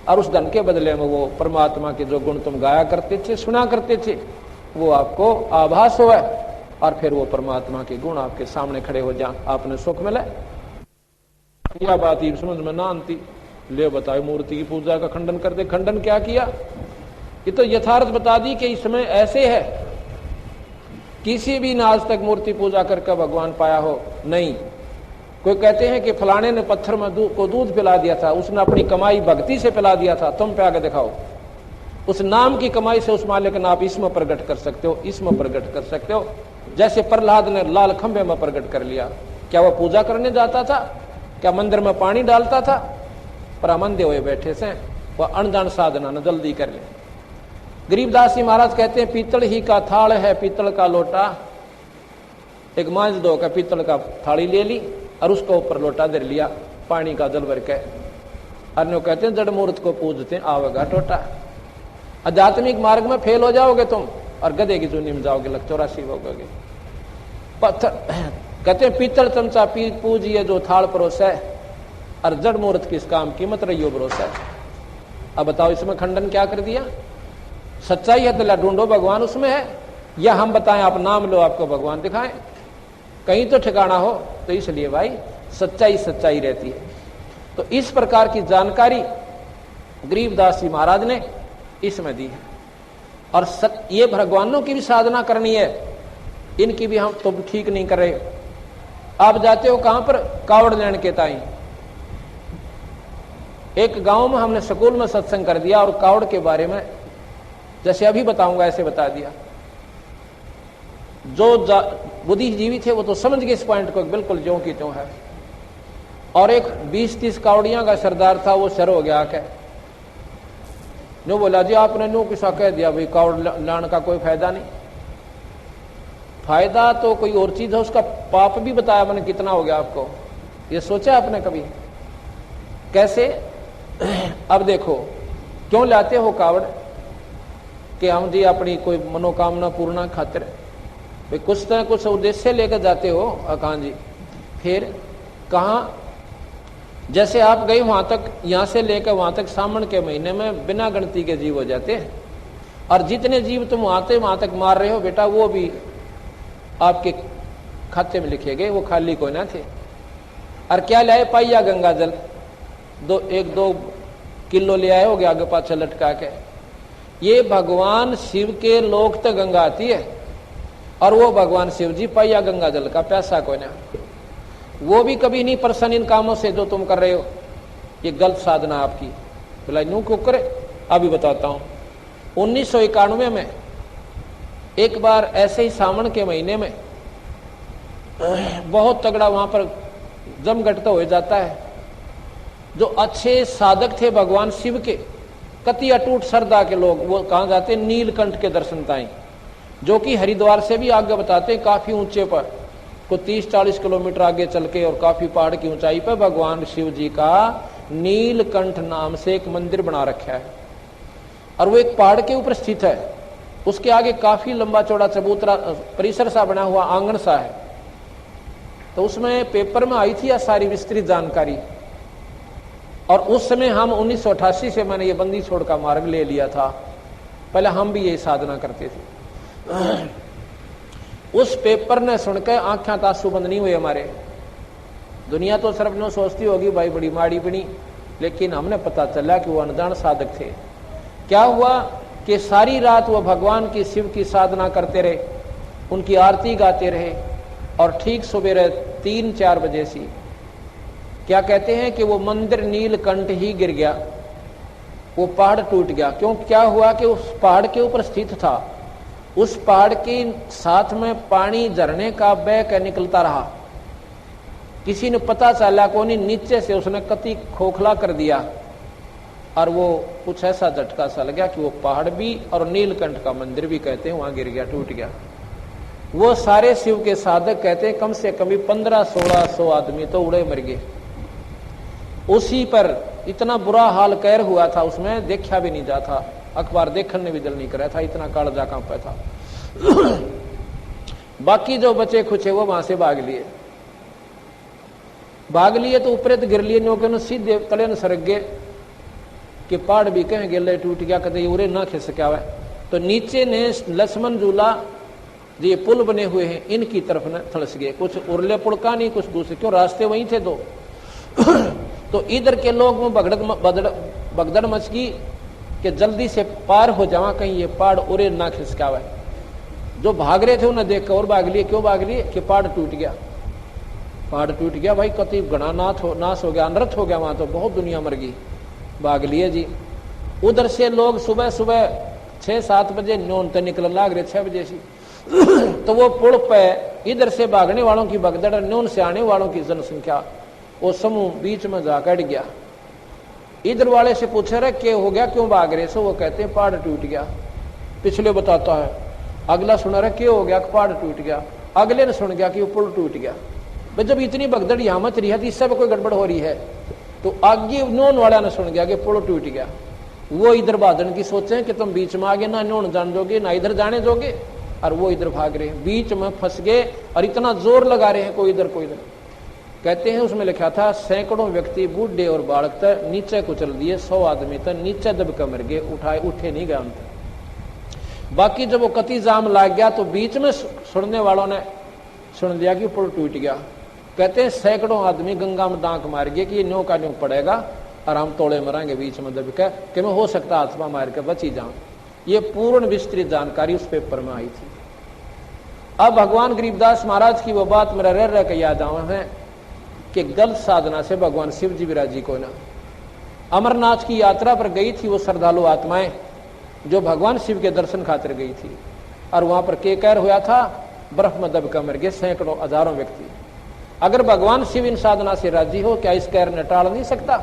और उस धन के बदले में वो परमात्मा के जो गुण तुम गाया करते थे, सुना करते थे, वो आपको आभास हुआ और फिर वो परमात्मा के गुण आपके सामने खड़े हो जाए, आपने सुख मिला। यह बात ही समझ में ना आती, ले बताओ मूर्ति की पूजा का खंडन कर दे। खंडन क्या किया? ये तो यथार्थ बता दी कि इसमें ऐसे है, किसी भी ने आज तक मूर्ति पूजा करके भगवान पाया हो नहीं। कोई कहते हैं कि फलाने ने पत्थर में को दूध पिला दिया था, उसने अपनी कमाई भक्ति से पिला दिया था, तुम पे आगे दिखाओ। उस नाम की कमाई से उस मालिक ने आप इसमें प्रकट कर सकते हो, इसमें प्रकट कर सकते हो। जैसे प्रहलाद ने लाल खंभे में प्रकट कर लिया, क्या वह पूजा करने जाता था? क्या मंदिर में पानी डालता था? पर अमंदे हुए बैठे से वह अनजान साधना न जल्दी कर ले। गरीबदास जी महाराज कहते हैं, पीतल ही का थाल है पीतल का लोटा, एक मांझ दो का पीतल का थाली ले ली और उसको ऊपर लोटा धर लिया पानी का जल भर के। अन्य कहते हैं जड़ मूर्त को पूजते आवेगा टोटा। आध्यात्मिक मार्ग में फेल हो जाओगे तुम और गधे की चूनी में जाओगे, लग 84 होगे। पत्थर कहते हैं पीतल चमचा पूजिए जो थाल परोस है, और जड़ मूर्त किस काम की मत रहियो भरोसा। अब बताओ इसमें खंडन क्या कर दिया? सच्चाई है तो ढूंढो भगवान उसमें है, या हम बताएं आप नाम लो आपको भगवान दिखाएं, कहीं तो ठिकाना हो। तो इसलिए भाई सच्चाई सच्चाई रहती है। तो इस प्रकार की जानकारी गरीबदास जी महाराज ने इसमें दी है। और ये भगवानों की भी साधना करनी है, इनकी भी हम तो ठीक नहीं कर रहे। आप जाते हो कहां पर? कावड़ लेने के ताई। एक गांव में हमने स्कूल में सत्संग कर दिया और कावड़ के बारे में जैसे अभी बताऊंगा ऐसे बता दिया। जो बुद्धिजीवी थे वो तो समझ गए इस पॉइंट को बिल्कुल ज्यों की त्यों है। और एक 20-30 कावड़ियां का सरदार था, वो सर हो गया क्या नो बोला जी आपने नो किसा कह दिया भाई कावड़ लाने का कोई फायदा नहीं। फायदा तो कोई और चीज है, उसका पाप भी बताया मैंने कितना हो गया आपको, ये सोचा आपने कभी? कैसे? अब देखो क्यों लाते हो कावड़ कि हम जी अपनी कोई मनोकामना पूर्ण खातिर भाई कुछ तरह कुछ उद्देश्य लेकर जाते हो। कहां जी? फिर कहां? जैसे आप गए वहां तक, यहां से लेकर वहां तक सावन के महीने में बिना गिनती के जीव हो जाते हैं, और जितने जीव तुम वहां तक मार रहे हो बेटा वो भी आपके खाते में लिखे गए, वो खाली कोई ना थे। और क्या लाए? पाइया गंगा जल 1-2 किलो ले आए हो गया आगे पाछे लटका के। ये भगवान शिव के लोक तक गंगा आती है और वो भगवान शिव जी पाइया गंगा जल का प्यासा कोई ना, वो भी कभी नहीं प्रसन्न इन कामों से जो तुम कर रहे हो। ये गलत साधना आपकी। बोला यूं क्यों करे? अभी बताता हूं। 1991 में एक बार ऐसे ही सावन के महीने में बहुत तगड़ा वहां पर जमघट तो हो जाता है। जो अच्छे साधक थे भगवान शिव के, कति अटूट श्रद्धा के लोग, वो कहां जाते? नीलकंठ के दर्शन ताई, जो कि हरिद्वार से भी आगे बताते काफी ऊंचे पर, को 30-40 किलोमीटर आगे चल के और काफी पहाड़ की ऊंचाई पर भगवान शिव जी का नीलकंठ नाम से एक मंदिर बना रखा है। और वो एक पहाड़ के ऊपर स्थित है। उसके आगे काफी लंबा चौड़ा चबूतरा परिसर सा बना हुआ आंगन सा है। तो उसमें पेपर में आई थी यह सारी विस्तृत जानकारी। और उस समय हम 1988 से मैंने ये बंदी छोड़ का मार्ग ले लिया था। पहले हम भी यही साधना करते थे। उस पेपर ने सुनकर आंखें तासु बंद नहीं हुए हमारे। दुनिया तो सिर्फ नो सोचती होगी भाई बड़ी माड़ी बनी, लेकिन हमने पता चला कि वो अनजान साधक थे। क्या हुआ कि सारी रात वो भगवान की शिव की साधना करते रहे, उनकी आरती गाते रहे, और ठीक सुबह 3-4 बजे सी क्या कहते हैं कि वो मंदिर नीलकंठ ही गिर गया। वो पहाड़ टूट गया। क्यों? क्या हुआ कि उस पहाड़ के ऊपर स्थित था, उस पहाड़ के साथ में पानी झरने का बह के निकलता रहा। किसी ने पता चला कोनी, नीचे से उसने कति खोखला कर दिया और वो कुछ ऐसा झटका सा लग गया कि वो पहाड़ भी और नीलकंठ का मंदिर भी कहते हैं वहां गिर गया, टूट गया। वो सारे शिव के साधक कहते हैं कम से कम 1500-1600 आदमी तो उड़े मर गए। उसी पर इतना बुरा हाल कहर हुआ था, उसमें देखा भी नहीं जाता, अखबार देखने भी दिल नहीं कर रहा था, इतना कालजा कांपा था। बाकी जो बचे खुचे वो वहां से भाग लिए तो ऊपर तो गिर लिए, नो सीधे तले न सरक गए कि पहाड़ भी कहीं गिर टूट गया, कदे उरे ना खिसका हुआ। तो नीचे ने लक्ष्मण झूला ये पुल बने हुए हैं इनकी तरफ न थलस गए, कुछ उरले पुल का नहीं, कुछ दूसरे, क्यों रास्ते वहीं थे दो। तो इधर के लोग में भगदड़ मच गई कि जल्दी से पार हो जावा, कहीं ये पहाड़ उरे ना खिसका हुआ। जो भाग रहे थे उन्हें देख कर और भाग लिए। क्यों भाग लिए? कि पहाड़ टूट गया, पहाड़ टूट गया भाई, कति घना नाश हो गया, अनर्थ हो गया, वहां तो बहुत दुनिया मर गई, भाग लिए जी। उधर से लोग सुबह सुबह 6-7 बजे न्योन तो निकल लाग रहे 6 बजे से। तो वो पुल पे इधर से भागने वालों की भगदड़, न्योन से आने वालों की जनसंख्या, वो समूह बीच में जा कट गया। इधर वाले से पूछे रहे क्या हो गया, क्यों भाग रहे? सो वो कहते हैं पहाड़ टूट गया। पिछले बताता है, अगला सुना रहा क्या हो गया, पहाड़ टूट गया। अगले ने सुन गया कि वो पुल टूट गया। भाई जब इतनी भगदड़ यहाँ मच रही है तो इससे कोई गड़बड़ हो रही है, तो आगे नोन वाला ने सुन गया कि पुल टूट गया। वो इधर भागने की सोचे कि तुम बीच में आगे ना नोन जान दोगे ना इधर जाने दोगे, और वो इधर भाग रहे हैं, बीच में फंस गए और इतना जोर लगा रहे हैं कोई इधर कोई इधर। कहते हैं उसमें लिखा था सैकड़ों व्यक्ति बूढ़े और बालक तक नीचे कुचल दिए, 100 आदमी तक नीचे दबकर मर गए, उठे नहीं गए उनसे। बाकी जब वो कति जाम लाग गया तो बीच में सुनने वालों ने सुन लिया कि पुल टूट गया। कहते हैं सैकड़ों आदमी गंगा में डांक मार गए कि ये न्यों का न्यों पड़ेगा और हम तोड़े मरेंगे बीच में दबकर, कि मैं हो सकता आत्मा मार के बची जाऊं। ये पूर्ण विस्तृत जानकारी उस पेपर में आई थी। अब भगवान गरीबदास महाराज की वो बात मेरा रह के याद आवा है कि गलत साधना से भगवान शिव जी विराजी को ना अमरनाथ की यात्रा पर गई थी वो श्रद्धालु आत्माएं जो भगवान शिव के दर्शन खातिर गई थी, और वहां पर के कहर हुआ था, बर्फ में दबकर मर गए सैकड़ों हजारों व्यक्ति। अगर भगवान शिव इन साधना से राजी हो, क्या इस कहर ने टाल नहीं सकता?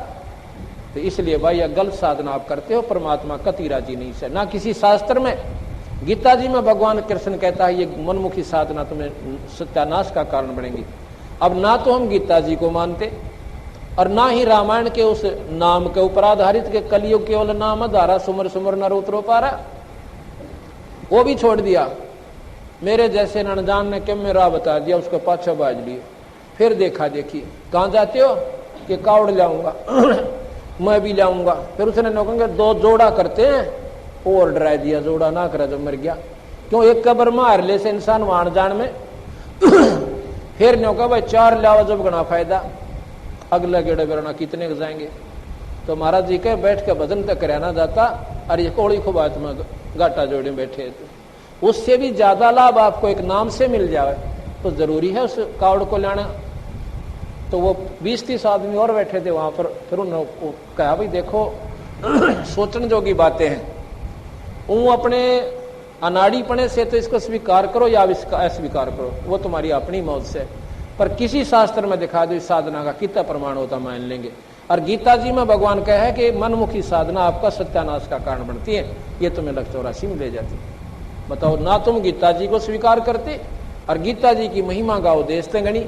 तो इसलिए भाई यह गलत साधना आप करते हो, परमात्मा कति राजी नहीं से। ना किसी शास्त्र में, गीता जी में भगवान कृष्ण कहता है ये मनमुखी साधना तुम्हें सत्यानाश का कारण बनेगी। अब ना तो हम गीता जी को मानते और ना ही रामायण के उस नाम के ऊपर आधारित के कलयुग केवल नाम धारा सुमर सुमर नर उतरो पारा, वो भी छोड़ दिया। मेरे जैसे ननजान ने क्यों मेरा बता दिया, उसको पाछा बाज लिए। फिर देखा देखी, कहां जाते हो? कि कावड़ लाऊंगा मैं भी लाऊंगा। फिर उसने कहेंगे 2 जोड़ा करते हैं, और डरा दिया, जोड़ा ना करा जब मर गया। क्यों? एक कबर मार ले से इंसान वाण जान में। फिर न्यों कहा भाई 4 लाओ जब गणा फायदा, अगला गेड़ा बेरना कितने के जाएंगे। तो महाराज जी के बैठ के भजन तक कराना जाता, और ये कोड़ी को बात में गाटा जोड़े बैठे थे। उससे भी ज्यादा लाभ आपको एक नाम से मिल जाए तो जरूरी है उस कावड़ को लाना। तो वो 20-30 आदमी और बैठे थे वहां पर। फिर उन्होंने कहा भाई देखो सोचने जोगी बातें हैं, वो अपने अनाड़ीपने से तो इसको स्वीकार करो या अस्वीकार करो, वो तुम्हारी अपनी मौत से, पर किसी शास्त्र में दिखा दो इस साधना का कितना प्रमाण होता मान लेंगे। और गीता जी में भगवान कहा है कि मनमुखी साधना आपका सत्यानाश का कारण बनती है, ये तुम्हें लग 84 में ले जाती। बताओ, ना तुम गीता जी को स्वीकार करते और गीता जी की महिमा का उद्देश्य थे गणी,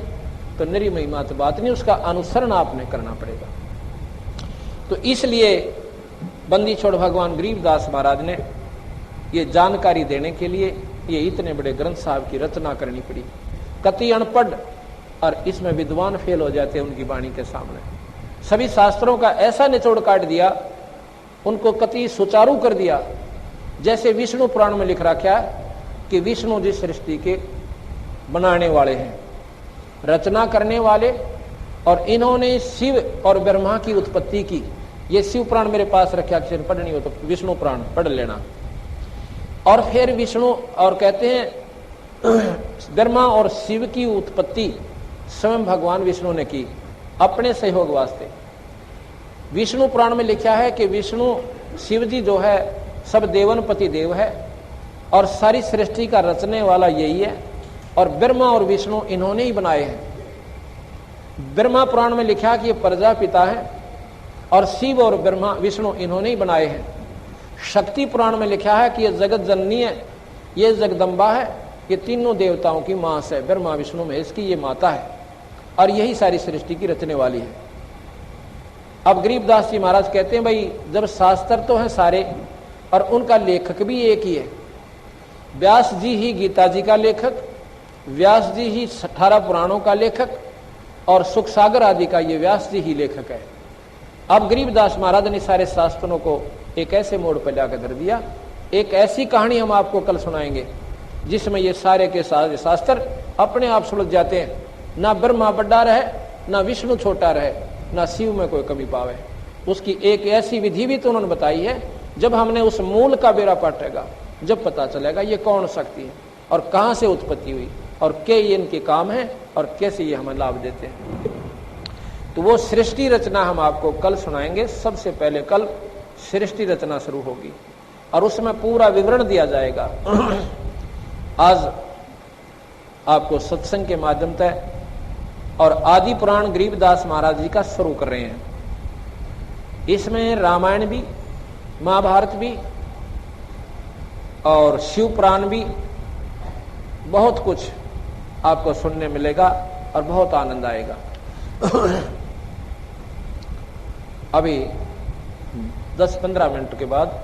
तो नरी महिमा तो बात नहीं, उसका अनुसरण आपने करना पड़ेगा। तो इसलिए बंदी छोड़ भगवान गरीबदास महाराज ने ये जानकारी देने के लिए ये इतने बड़े ग्रंथ साहब की रचना करनी पड़ी। कति अनपढ़ और इसमें विद्वान फेल हो जाते हैं उनकी वाणी के सामने। सभी शास्त्रों का ऐसा निचोड़ काट दिया, उनको कति सुचारू कर दिया। जैसे विष्णु पुराण में लिख रखा है कि विष्णु जी सृष्टि के बनाने वाले हैं, रचना करने वाले, और इन्होंने शिव और ब्रह्मा की उत्पत्ति की। ये शिव पुराण मेरे पास रखा, किसी ने पढ़नी हो तो विष्णु पुराण पढ़ लेना। और फिर विष्णु और कहते हैं ब्रह्मा और शिव की उत्पत्ति स्वयं भगवान विष्णु ने की अपने सहयोग वास्ते। विष्णु पुराण में लिखा है कि विष्णु शिव जी जो है सब देवनपति देव है और सारी सृष्टि का रचने वाला यही है। और ब्रह्मा और विष्णु इन्होंने ही बनाए हैं। ब्रह्मा पुराण में लिखा कि ये प्रजापिता है और शिव और ब्रह्मा विष्णु इन्होंने ही बनाए हैं। शक्ति पुराण में लिखा है कि ये जगत जननी है, ये जगदम्बा है, ये तीनों देवताओं की मां है, ब्रह्मा विष्णु महेश की ये माता है और यही सारी सृष्टि की रचने वाली है। अब गरीबदास जी महाराज कहते हैं भाई जब शास्त्र तो हैं सारे और उनका लेखक भी एक ही है, व्यास जी ही गीता जी का लेखक, व्यास जी ही 18 पुराणों का लेखक और सुख सागर आदि का ये व्यास जी ही लेखक है। अब गरीबदास महाराज ने सारे शास्त्रों को एक ऐसे मोड़ पर लाकर धर दिया। एक ऐसी कहानी हम आपको कल सुनाएंगे जिसमें ये सारे के सारे शास्त्र अपने आप सुलझ जाते हैं। ना ब्रह्मा बड़ा रहे, ना विष्णु छोटा रहे, ना शिव में कोई कमी पावे। उसकी एक ऐसी विधि भी तो उन्होंने बताई है। जब हमने उस मूल का बेड़ा पाटेगा, जब पता चलेगा ये कौन शक्ति है और कहां से उत्पत्ति हुई और क्या ये इनके काम है और कैसे ये हमें लाभ देते हैं, तो वो सृष्टि रचना हम आपको कल सुनाएंगे। सबसे पहले कल सृष्टि रचना शुरू होगी और उसमें पूरा विवरण दिया जाएगा। आज आपको सत्संग के माध्यम से और आदि पुराण गरीबदास महाराज जी का शुरू कर रहे हैं। इसमें रामायण भी, महाभारत भी और शिव पुराण भी, बहुत कुछ आपको सुनने मिलेगा और बहुत आनंद आएगा। अभी 10-15 मिनट के बाद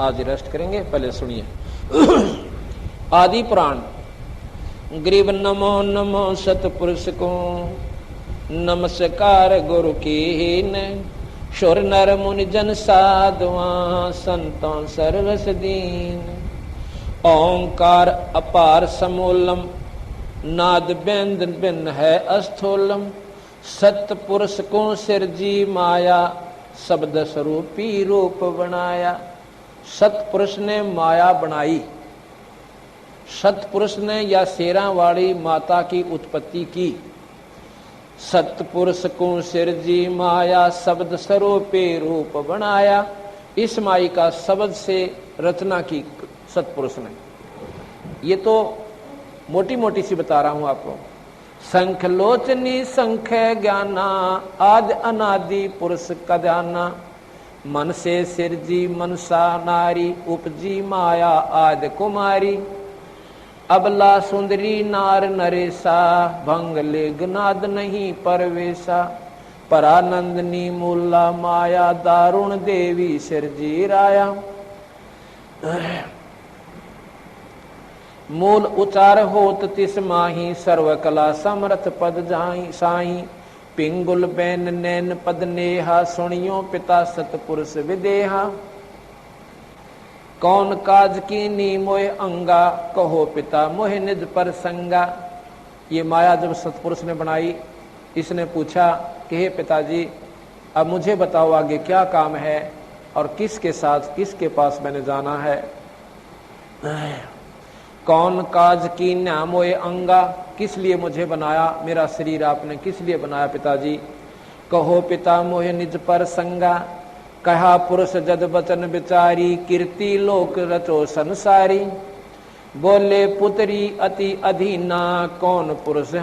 आज रेस्ट करेंगे, पहले सुनिए। आदि पुराण। गरीब नमो नमो सतपुरुष को, नमस्कार गुरु कीन, शुर नर मुनि जन साधुआ, संतों सर्वस दीन। ओंकार अपार समूलम, नाद बेंद बिन है अस्थूलम, सतपुरुष को सिरजी माया, शब्द स्वरूपी रूप बनाया। सतपुरुष ने माया बनाई, सतपुरुष ने या शेरा वाली माता की उत्पत्ति की। सतपुरुष को सिरजी माया, शब्द स्वरूपी रूप बनाया। इस माई का शब्द से रचना की सतपुरुष ने। ये तो मोटी मोटी सी बता रहा हूं आपको। शंख लोचनी शंख ज्ञाना, आदि अनादि पुरुष का ध्याना। मन से सिरजी मनसा नारी, उपजी माया आदि कुमारी। अबला सुंदरी नार नरेशा, भंगले गनाद नहीं परवेशा। परानंदनी मूला माया, दारुण देवी सिरजी राया। मूल उचार होत तिस माही, सर्वकला समर्थ पद जाई साई। पिंगुल बैन नैन पद नेहा, सुनियो पिता सतपुरुष विदेहा। कौन काज की नी मोह अंगा, कहो पिता मोह निज पर संगा। ये माया जब सतपुरुष ने बनाई, इसने पूछा कि हे पिताजी अब मुझे बताओ आगे क्या काम है और किसके साथ किसके पास मैंने जाना है। कौन काज की न्या मोए अंगा, किस लिए मुझे बनाया, मेरा शरीर आपने किस लिए बनाया पिताजी। कहो पिता मोह निज पर संगा, कहा पुरुष जद बचन विचारी। कीर्ति लोक रचो संसारी, बोले पुत्री अति अधीना। कौन पुरुष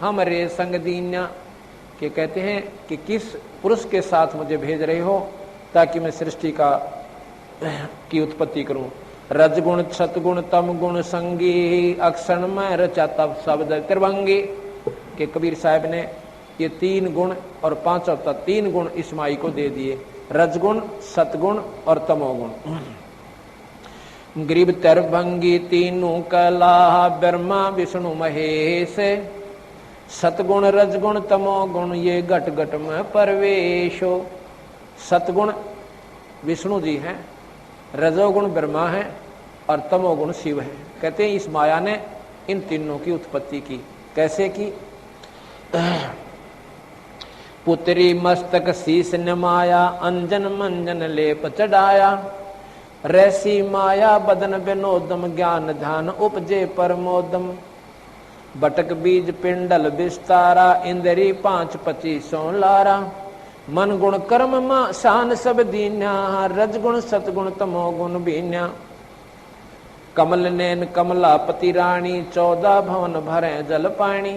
हमरे संग दीन्या। के कहते हैं कि किस पुरुष के साथ मुझे भेज रहे हो ताकि मैं सृष्टि की उत्पत्ति करूं। रजगुण सतगुण तम गुण संगी, अक्षण में रचा तब शब्द त्रिभंगी। के कबीर साहब ने ये 3 गुण और 5 3 गुण इस माई को दे दिए, रजगुण सतगुण और तमोगुण। गरीब त्रिभंगी तीनों कला, ब्रह्मा विष्णु महेश। सतगुण रजगुण तमोगुण, ये घट घट में परवेशो। सतगुण विष्णु जी हैं, रजोगुण ब्रह्मा है और तमोगुण शिव है। कहते हैं इस माया ने इन तीनों की उत्पत्ति की। कैसे की। पुत्री मस्तक शीस नमाया, अंजन मंजन लेप चढ़ाया। रैसी माया बदन विनोदम, ज्ञान ध्यान उपजे परमोदम। बटक बीज पिंडल विस्तारा, इंद्री 5 25 लारा। मन गुण कर्म मा शान सब दीन्या, रज गुण सतगुण तमो गुण बीन्या। कमल नैन कमलापति रानी, 14 भवन भरे जल पानी।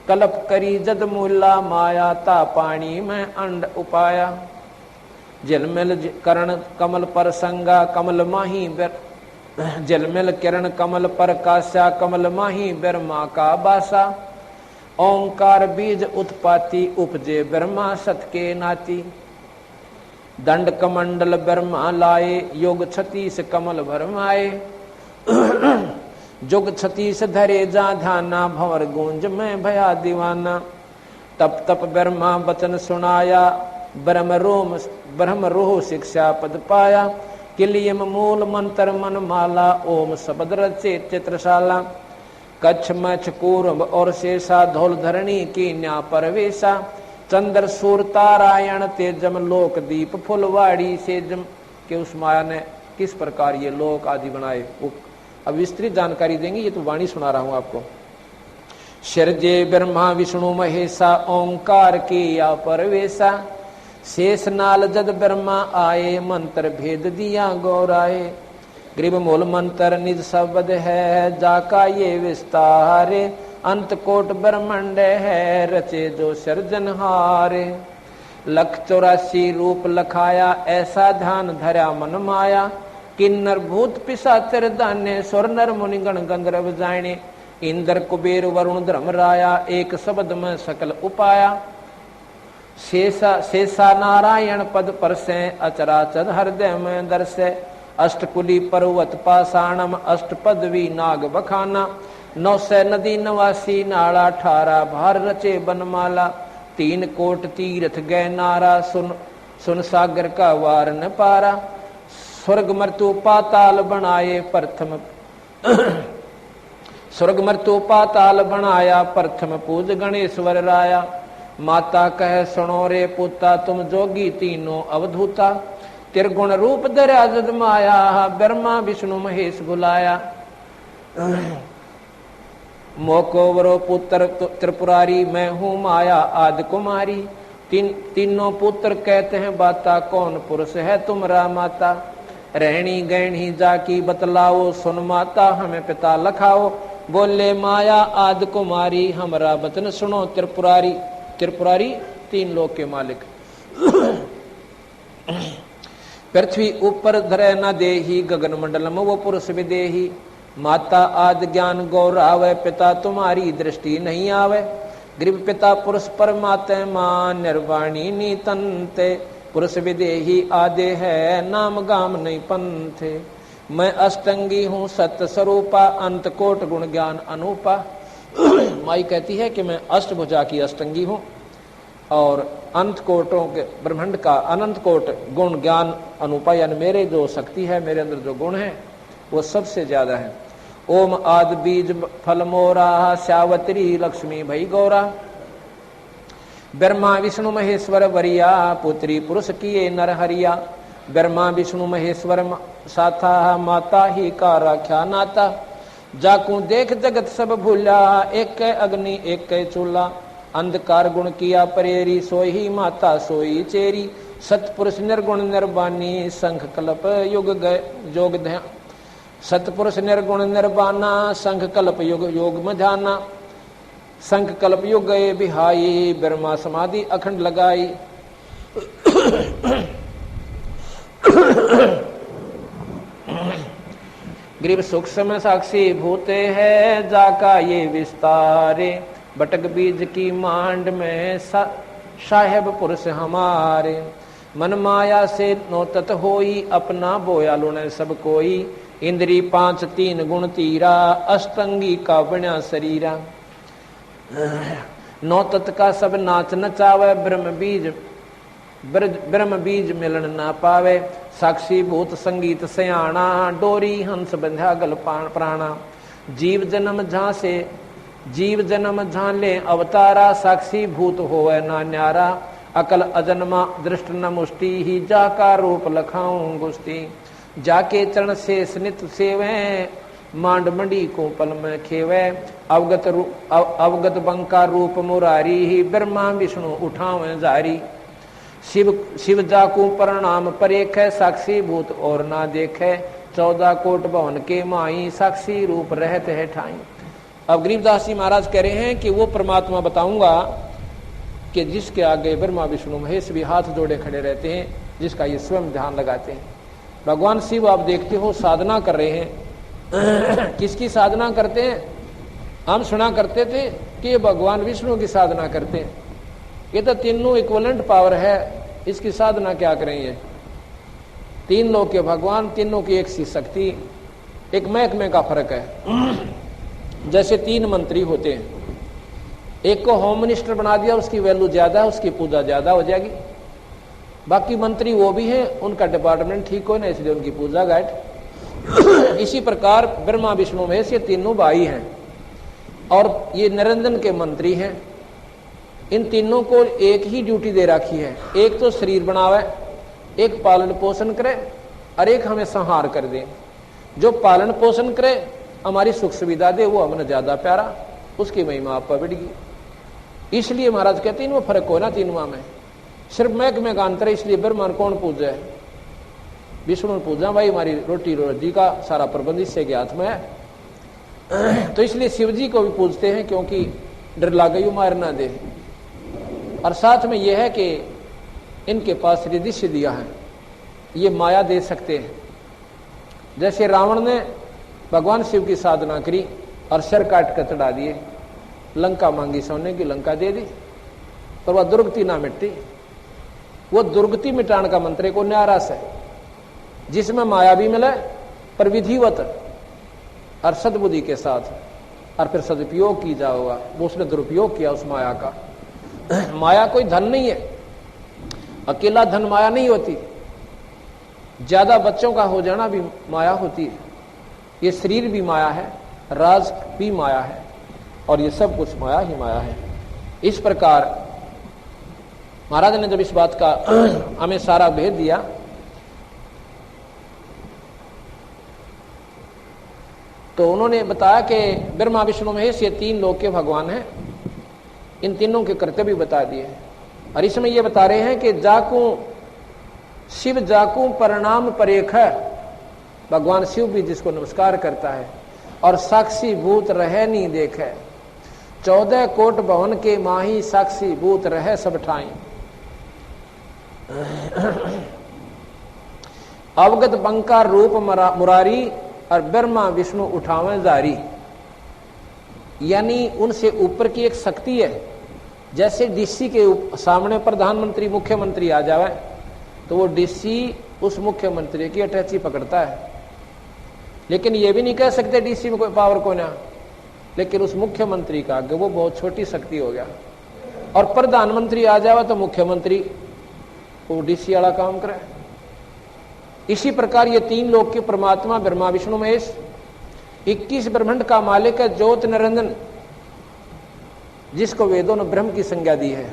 कल्प करी जद मूला माया, ता पानी में अंड उपाया। जलमिल करण कमल पर संगा, कमल माही जलमिल किरण कमल पर कास्या, कमल माही ब्रह्मा का बासा। ओंकार बीज उत्पाती, उपजे ब्रह्मा सत के नाती। दंड कमंडल ब्रह्मा लाए, योग 36 कमल भरमाए। जुग 36 धरे जा ध्याना, भंवर गूंज में भया दीवाना। तप तप ब्रह्मा वचन सुनाया, ब्रह्म रोह शिक्षा पद पाया। किलियम मूल मंत्र मन माला, ओम शब्द रचे चित्रशाला। कच्छ मच्छ कूर्म और शेषा, धौल धरणी की न्या परवेशा। चंद्र सूर तारायण तेजम, लोक दीप फुलवाड़ी सेजम। के उस माया ने किस प्रकार ये लोक आदि बनाए, वो अब विस्तृत जानकारी देंगे। ये तो वाणी सुना रहा हूं आपको। शरजे ब्रह्मा विष्णु महेशा, ओंकार की या परवेशा। शेष नाल जद ब्रह्मा आए, मंत्र भेद दिया गौराए। ग्रीब मूल मंत्र निज शब्द है, जाका ये विस्तारे। अंत कोट ब्रह्मंड है, रचे जो सर्जनहारे। 184 रूप लखाया, ऐसा ध्यान धरा मन माया। किन्नर भूत पिशाचर दाने, स्वर नर मुनि गण गंधर्व जाने। इंद्र कुबेर वरुण धर्म राया, एक शब्द में सकल उपाया। शेषा नारायण पद पर से, अचराचर हृदय में दर्शे। अष्टकुली पर्वत पाषाणम, अष्ट पदवी नाग बखाना। 900 नदी 89 नाला, 18 भार रचे बनमाला। 3 कोट तीर्थ गए नारा, सुन सागर का वार न पारा। स्वर्ग मृत्यु पाताल बनाए प्रथम स्वर्ग मृत्यु पाताल बनाया, प्रथम पूज गणेश्वर राया। माता कह सुनो रे पुता, तुम जोगी तीनों अवधूता। त्रिगुण रूप धरा जद माया, ब्रह्मा विष्णु महेश बुलाया। मोको वरो पुत्र त्रिपुरारी, मैं हूँ माया आदि कुमारी। तीनों पुत्र कहते हैं बाता, कौन पुरुष है तुमरा माता। रहनी गहनी जाकी बतलाओ, सुन माता हमें पिता लखाओ। बोले माया आदि कुमारी, हमरा वचन सुनो त्रिपुरारी। त्रिपुरारी 3 लोक के मालिक। पृथ्वी ऊपर धरे न देही, गगन मंडल में वो पुरुष विदेही। माता आदि ज्ञान गौरावे, पिता तुम्हारी दृष्टि नहीं आवे। गृह पिता पुरुष परमात्मा, मां निर्वाणी नीतंते। पुरुष विदेही आदे है, नाम गाम नहीं पंथे। मैं अष्टंगी हूँ सत्य स्वरूपा, अंत कोट गुण ज्ञान अनूपा। माई कहती है कि मैं अष्टभुजा की अष्टंगी हूँ और अंत कोटों के ब्रह्मांड का अनंत कोट गुण ज्ञान अनूपा, यानी मेरे जो शक्ति है, मेरे अंदर जो गुण है वो सबसे ज्यादा है। ओम आद बीज फल मोरा, श्यावत्री लक्ष्मी भई गौरा। ब्रह्मा विष्णु महेश्वर वरिया, पुत्री पुरुष किए नर हरिया। ब्रह्मा विष्णु महेश्वर साथा, माता ही का राख्या नाता। जाकू देख जगत सब भूला, एक अग्नि एक चूल्हा। अंधकार गुण किया परेरी, सोई ही माता सोई चेरी। सतपुरुष निर्गुण निर्वाणी, शंख कल्प युग गए जोग ध्यान। सतपुरुष निर्गुण निर्वाणा, शंख कल्प युग योग में ध्याना। शंख कल्प युग गए बिहाई, ब्रह्मा समाधि अखंड लगाई। ग्रीव सूक्ष्म साक्षी भूते है, जाका ये विस्तारे। बटक बीज की मांड में साहेब पुरुष हमारे। मन माया से नोतत होई, अपना बोया लुने सब कोई। इंद्री 5 3 गुण तीरा, अष्टंगी का बना शरीरा। नौतत का सब नाच नचावे, ब्रह्म बीज मिलन ना पावे। साक्षी भूत संगीत सयाना, डोरी हंस बंध्या गल प्राणा। जीव जन्म जहाँ ले अवतारा, साक्षी भूत होवे ना न्यारा। अकल अजन्मा दृष्ट न मुष्टि ही, जाका रूप लखाऊं गुस्ती। जाके चरण से स्नित सेवे, मांड मंडी को पल में खेवे। अवगत बंका रूप मुरारी ही, ब्रह्मा विष्णु उठावे जारी। शिव जाकू प्रणाम परेख है, साक्षी भूत और ना देखे, 14 कोट भवन के माई, साक्षी रूप रहते है ठाई। अब गरीबदास जी महाराज कह रहे हैं कि वो परमात्मा बताऊंगा कि जिसके आगे ब्रह्मा विष्णु महेश भी हाथ जोड़े खड़े रहते हैं, जिसका ये स्वयं ध्यान लगाते हैं। भगवान शिव आप देखते हो साधना कर रहे हैं। किसकी साधना करते हैं? हम सुना करते थे कि ये भगवान विष्णु की साधना करते हैं। ये तो तीनों इक्विवेलेंट पावर है, इसकी साधना क्या करेंगे? तीन लोग के भगवान, तीनों की एक सी शक्ति, एक महकमे का फर्क है। जैसे 3 मंत्री होते हैं, एक को होम मिनिस्टर बना दिया, उसकी वैल्यू ज्यादा है, उसकी पूजा ज्यादा हो जाएगी। बाकी मंत्री वो भी हैं, उनका डिपार्टमेंट ठीक हो ना, इसलिए उनकी पूजा घाट। इसी प्रकार ब्रह्मा विष्णु महेश ये तीनों भाई हैं और ये निरंजन के मंत्री हैं। इन तीनों को एक ही ड्यूटी दे रखी है, एक तो शरीर बनावे, एक पालन पोषण करे और एक हमें संहार कर दे। जो पालन पोषण करे, हमारी सुख सुविधा दे, वो हमें ज्यादा प्यारा, उसकी महिमा आप पर बढ़ेगी। इसलिए महाराज कहते हैं वो फर्क हो ना तीनों में, सिर्फ महकमे का अंतर है। इसलिए ब्रह्मा कौन पूजा है? विष्णु पूजा, भाई हमारी रोटी रोजी का सारा प्रबंध इससे के हाथ में है। तो इसलिए शिव जी को भी पूजते हैं, क्योंकि डर लागे मार ना दे। और साथ में यह है कि इनके पास रिद्धि सिद्धियां हैं, ये माया दे सकते हैं। जैसे रावण ने भगवान शिव की साधना करी और सिर काट कर चढ़ा दिए, लंका मांगी सोने की, लंका दे दी, पर वह दुर्गति ना मिटती। वो दुर्गति मिटाने का मंत्र को न्यारा से, जिसमें माया भी मिले पर विधिवत और सद्बुद्धि के साथ, और फिर सदुपयोग की जाओगा। वो उसने दुरुपयोग किया उस माया का। माया कोई धन नहीं है, अकेला धन माया नहीं होती, ज्यादा बच्चों का हो जाना भी माया होती है। ये शरीर भी माया है, राज भी माया है, और ये सब कुछ माया ही माया है। इस प्रकार महाराज ने जब इस बात का हमें सारा भेद दिया, तो उन्होंने बताया कि ब्रह्मा विष्णु महेश ये 3 लोक के भगवान हैं। इन तीनों के कर्तव्य बता दिए, और इसमें ये बता रहे हैं कि जाकू शिव जाकू प्रणाम परेख है, भगवान शिव भी जिसको नमस्कार करता है, और साक्षी भूत रहे नहीं देखे, 14 कोट भवन के माही, साक्षी भूत रहे सब ठाई। अवगत बंका रूप मुरारी, और ब्रह्मा विष्णु उठावे जारी। यानी उनसे ऊपर की एक शक्ति है। जैसे डीसी के सामने प्रधानमंत्री मुख्यमंत्री आ जावे, तो वो डीसी उस मुख्यमंत्री की अटैची पकड़ता है। लेकिन ये भी नहीं कह सकते डीसी में कोई पावर को ना, लेकिन उस मुख्यमंत्री का आगे वो बहुत छोटी शक्ति हो गया। और प्रधानमंत्री आ जावे तो मुख्यमंत्री वो डीसी वाला काम करे। इसी प्रकार ये 3 लोक के परमात्मा ब्रह्मा विष्णु महेश, 21 ब्रह्मांड का मालिक है ज्योत निरंजन, जिसको वेदों ने ब्रह्म की संज्ञा दी है।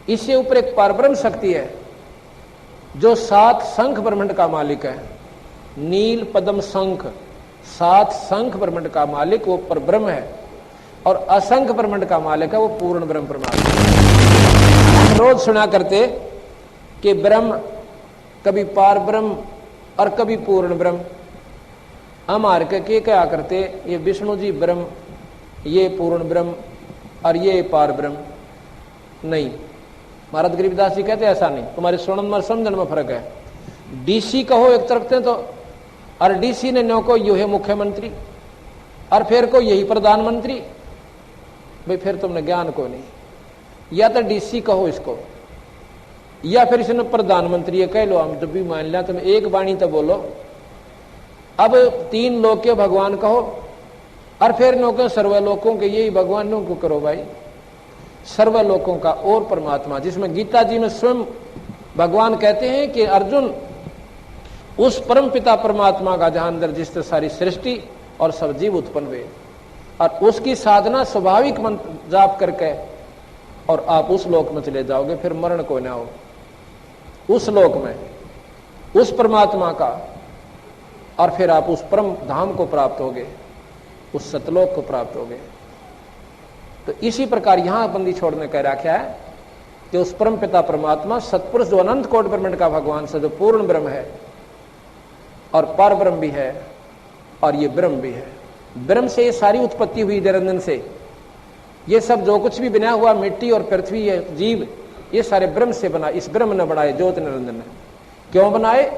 इससे ऊपर एक परब्रह्म शक्ति है जो 7 शंख ब्रह्मांड का मालिक है। नील पद्म शंख, 7 शंख ब्रह्मांड का मालिक वो परब्रह्म है, और असंख्य ब्रह्मांड का मालिक है वो पूर्ण ब्रह्म परमात्मा। रोज सुना करते कि ब्रह्म कभी पार ब्रह्म और कभी पूर्ण ब्रह्म। हम हार के क्या करते, ये विष्णु जी ब्रह्म, ये पूर्ण ब्रह्म और ये पार ब्रह्म। नहीं, महाराज गरीबदास जी कहते ऐसा नहीं, तुम्हारे सुनन में समझन में फर्क है। डीसी कहो एक तरफ से तो, और डीसी ने नो को यू है मुख्यमंत्री, और फिर को यही प्रधानमंत्री, भाई फिर तुमने ज्ञान को नहीं। या तो डीसी कहो इसको, या फिर इसने प्रधानमंत्री कह लो, हम जब भी मान लिया तुम एक वाणी तो बोलो। अब 3 लोक के भगवान कहो, और फिर नो के सर्वलोकों के यही भगवानों को करो भाई। सर्वलोकों का और परमात्मा, जिसमें गीता जी में स्वयं भगवान कहते हैं कि अर्जुन उस परम पिता परमात्मा का जहां अंदर जिससे सारी सृष्टि और सब जीव उत्पन्न हुए, और उसकी साधना स्वाभाविक मंत्र जाप करके, और आप उस लोक में चले जाओगे, फिर मरण को ना हो। उस लोक में उस परमात्मा का, और फिर आप उस परम धाम को प्राप्त होगे, उस सतलोक को प्राप्त होगे। तो इसी प्रकार यहां बंदी छोड़ने का रखा है कि उस परम पिता परमात्मा सतपुरुष जो अनंत कोट ब्रह्मांड का भगवान से जो पूर्ण ब्रह्म है और पर ब्रह्म भी है और ये ब्रह्म भी है। ब्रह्म से ये सारी उत्पत्ति हुई निरंजन से। ये सब जो कुछ भी बना हुआ मिट्टी और पृथ्वी है जीव, ये सारे ब्रह्म से बना। इस ब्रह्म ने बनाए, ज्योत निरंजन ने। क्यों बनाए?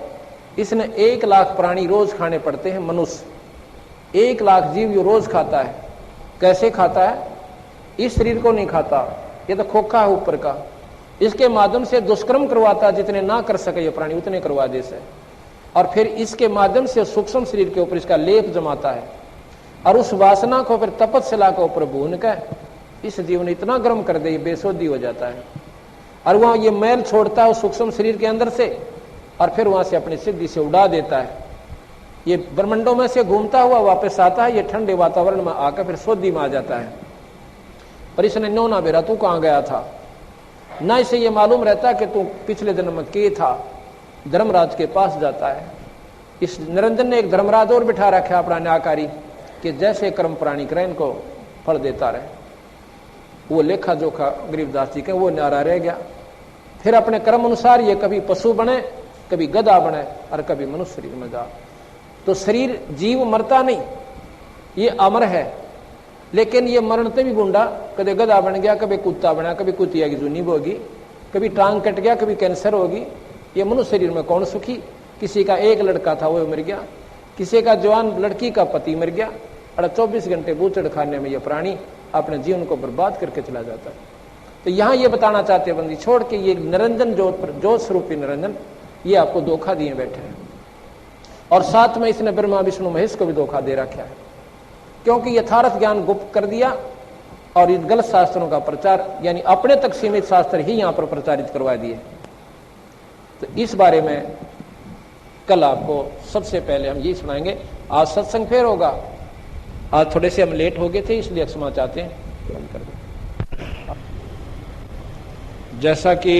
इसने 1 लाख प्राणी रोज खाने पड़ते हैं। मनुष्य 1 लाख जीव ये रोज खाता है। कैसे खाता है? इस शरीर को नहीं खाता, ये तो खोखा है ऊपर का। इसके माध्यम से दुष्कर्म करवाता, जितने ना कर सके ये प्राणी उतने करवा दे से, और फिर इसके माध्यम से सूक्ष्म शरीर के ऊपर इसका लेप जमाता है और उस वासना को फिर तपस्या के ऊपर भून कर इस जीव ने इतना गर्म कर दे बेसोधी हो जाता है और वहां ये मैल छोड़ता है उस सूक्ष्म शरीर के अंदर से और फिर वहां से अपनी सिद्धि से उड़ा देता है। ये ब्रह्मंडों में से घूमता हुआ वापस आता है, ये ठंडे वातावरण में आकर फिर शोधि में आ जाता है। पर इसने नो ना बेरा तू कहां गया था, ना इसे ये मालूम रहता कि तू पिछले जन्म में के था। धर्मराज के पास जाता है। इस निरंजन ने एक धर्मराज और बिठा रखा अपना न्यायकारी कि जैसे कर्म प्राणी करें इनको फल देता रहे। वो लेखा जोखा गरीबदास जी का वो न्यारा रह गया। फिर अपने कर्म अनुसार ये कभी पशु बने, कभी गधा बने और कभी मनुष्य शरीर में जा। तो शरीर जीव मरता नहीं, ये अमर है, लेकिन ये मरणते भी बूंदा। कभी गधा बन गया, कभी कुत्ता बना, कभी कुतिया की जूनी होगी, कभी टांग कट गया, कभी कैंसर होगी। ये मनुष्य शरीर में कौन सुखी? किसी का एक लड़का था वो मर गया, किसी का जवान लड़की का पति मर गया और 24 घंटे बूचड़ खाने में ये प्राणी अपने जीवन को बर्बाद करके चला जाता है। तो यहां ये बताना चाहते बंदी छोड़ के ये निरंजन ज्योत स्वरूपी निरंजन ये आपको धोखा दिए बैठे हैं और साथ में इसने ब्रह्मा विष्णु महेश को भी धोखा दे रखा है, क्योंकि यथार्थ ज्ञान गुप्त कर दिया और इन गलत शास्त्रों का प्रचार यानी अपने तक सीमित शास्त्र ही यहां पर प्रचारित करवा दिए। तो इस बारे में कल आपको सबसे पहले हम यही सुनाएंगे। आज सत्संग फिर होगा। आज थोड़े से हम लेट हो गए थे इसलिए क्षमा चाहते हैं। बंद कर दो। जैसा कि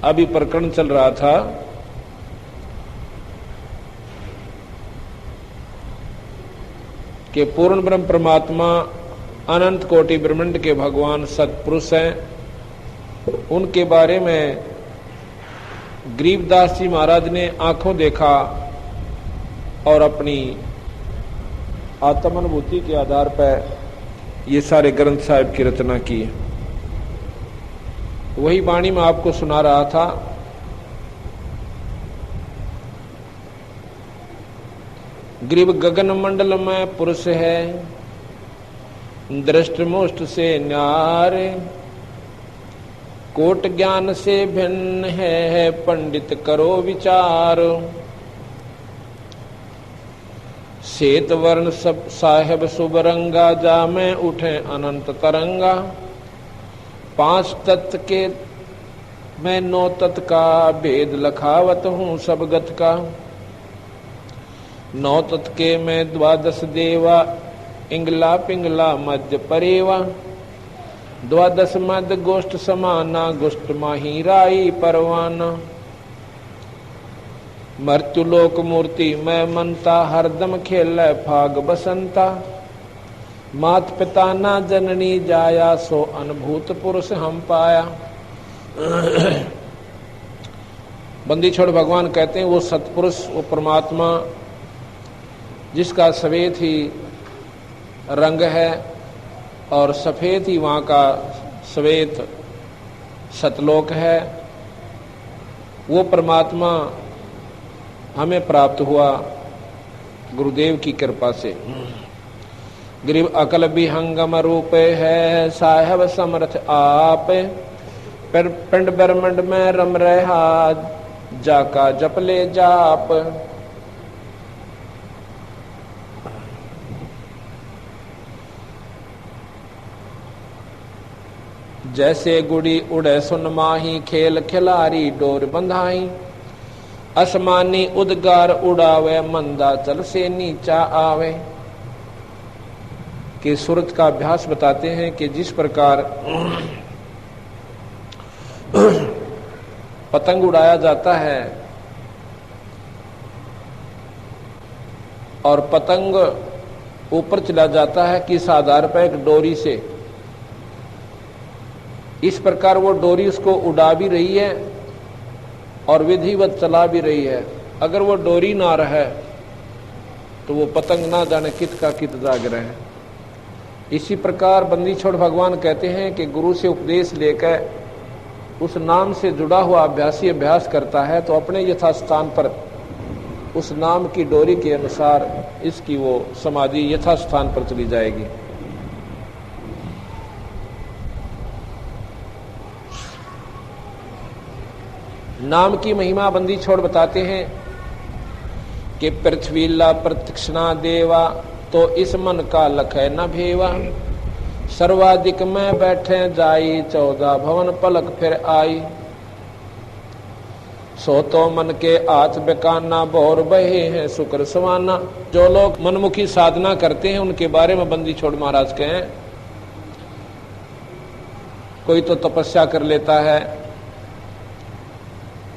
अभी प्रकरण चल रहा था कि पूर्ण ब्रह्म परमात्मा अनंत कोटि ब्रह्मांड के भगवान सतपुरुष हैं, उनके बारे में गरीबदास जी महाराज ने आंखों देखा और अपनी आत्मानुभूति के आधार पर ये सारे ग्रंथ साहिब की रचना की। वही वाणी में आपको सुना रहा था। ग्रीव गगन मंडल में पुरुष है, दृष्ट मुष्ट से न्यारे, कोट ज्ञान से भिन्न है, पंडित करो विचार। श्वेत वर्ण सब साहेब सुबरंगा, जा में उठे अनंत तरंगा। 5 तत्व के मैं 9 तत्व का भेद लखावत हूँ सब गत का। 9 तत्व के मैं 12 देवा, इंगला पिंगला मध्य परेवा। 12 मध्य गोष्ठ समाना, गोष्ठ माही राई परवाना। मृत्यु लोक मूर्ति मैं मनता, हरदम खेल फाग बसंता। मात पिता ना जननी जाया, सो अनुभूत पुरुष हम पाया। बंदी छोड़ भगवान कहते हैं वो सतपुरुष, वो परमात्मा जिसका सफेद ही रंग है और सफेद ही वहाँ का श्वेत सतलोक है, वो परमात्मा हमें प्राप्त हुआ गुरुदेव की कृपा से। ग्रीव अकल विहंगम रूप है, साहेब समर्थ आप। पिंड ब्रह्मंड में रम रहा, जाका जप ले जाप। जैसे गुड़ी उड़े सुन माही, खेल खिलारी डोर बंधाई। असमानी उद्गार उड़ावे, मंदा चल से नीचा आवे। कि सूरत का अभ्यास बताते हैं कि जिस प्रकार पतंग उड़ाया जाता है और पतंग ऊपर चला जाता है किस आधार पर? एक डोरी से। इस प्रकार वो डोरी उसको उड़ा भी रही है और विधिवत चला भी रही है। अगर वो डोरी ना रहे तो वो पतंग ना जाने कित का कित जाग रहे हैं। इसी प्रकार बंदी छोड़ भगवान कहते हैं कि गुरु से उपदेश लेकर उस नाम से जुड़ा हुआ अभ्यासी अभ्यास करता है तो अपने यथास्थान पर उस नाम की डोरी के अनुसार इसकी वो समाधि यथास्थान पर चली जाएगी। नाम की महिमा बंदी छोड़ बताते हैं कि पृथ्वीला प्रतीक्षणा देवा तो इस मन का लखै न भेवा। सर्वाधिक में बैठे जाई 14 भवन पलक फिर आई। सो तो मन के हाथ बेकाना भौर बहे हैं शुक्र समाना। जो लोग मनमुखी साधना करते हैं उनके बारे में बंदी छोड़ महाराज कहें, कोई तो तपस्या कर लेता है,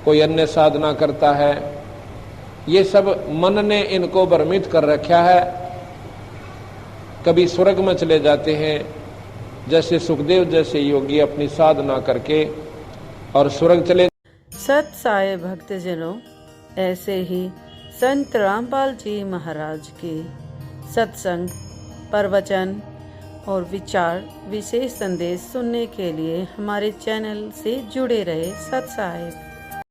कोई अन्य साधना करता है, ये सब मन ने इनको भ्रमित कर रखा है। कभी स्वर्ग में चले जाते हैं, जैसे सुखदेव जैसे योगी अपनी साधना करके और स्वर्ग चले। सत साई भक्तजनों, ऐसे ही संत रामपाल जी महाराज के सत्संग, प्रवचन और विचार विशेष संदेश सुनने के लिए हमारे चैनल से जुड़े रहे। सत साई।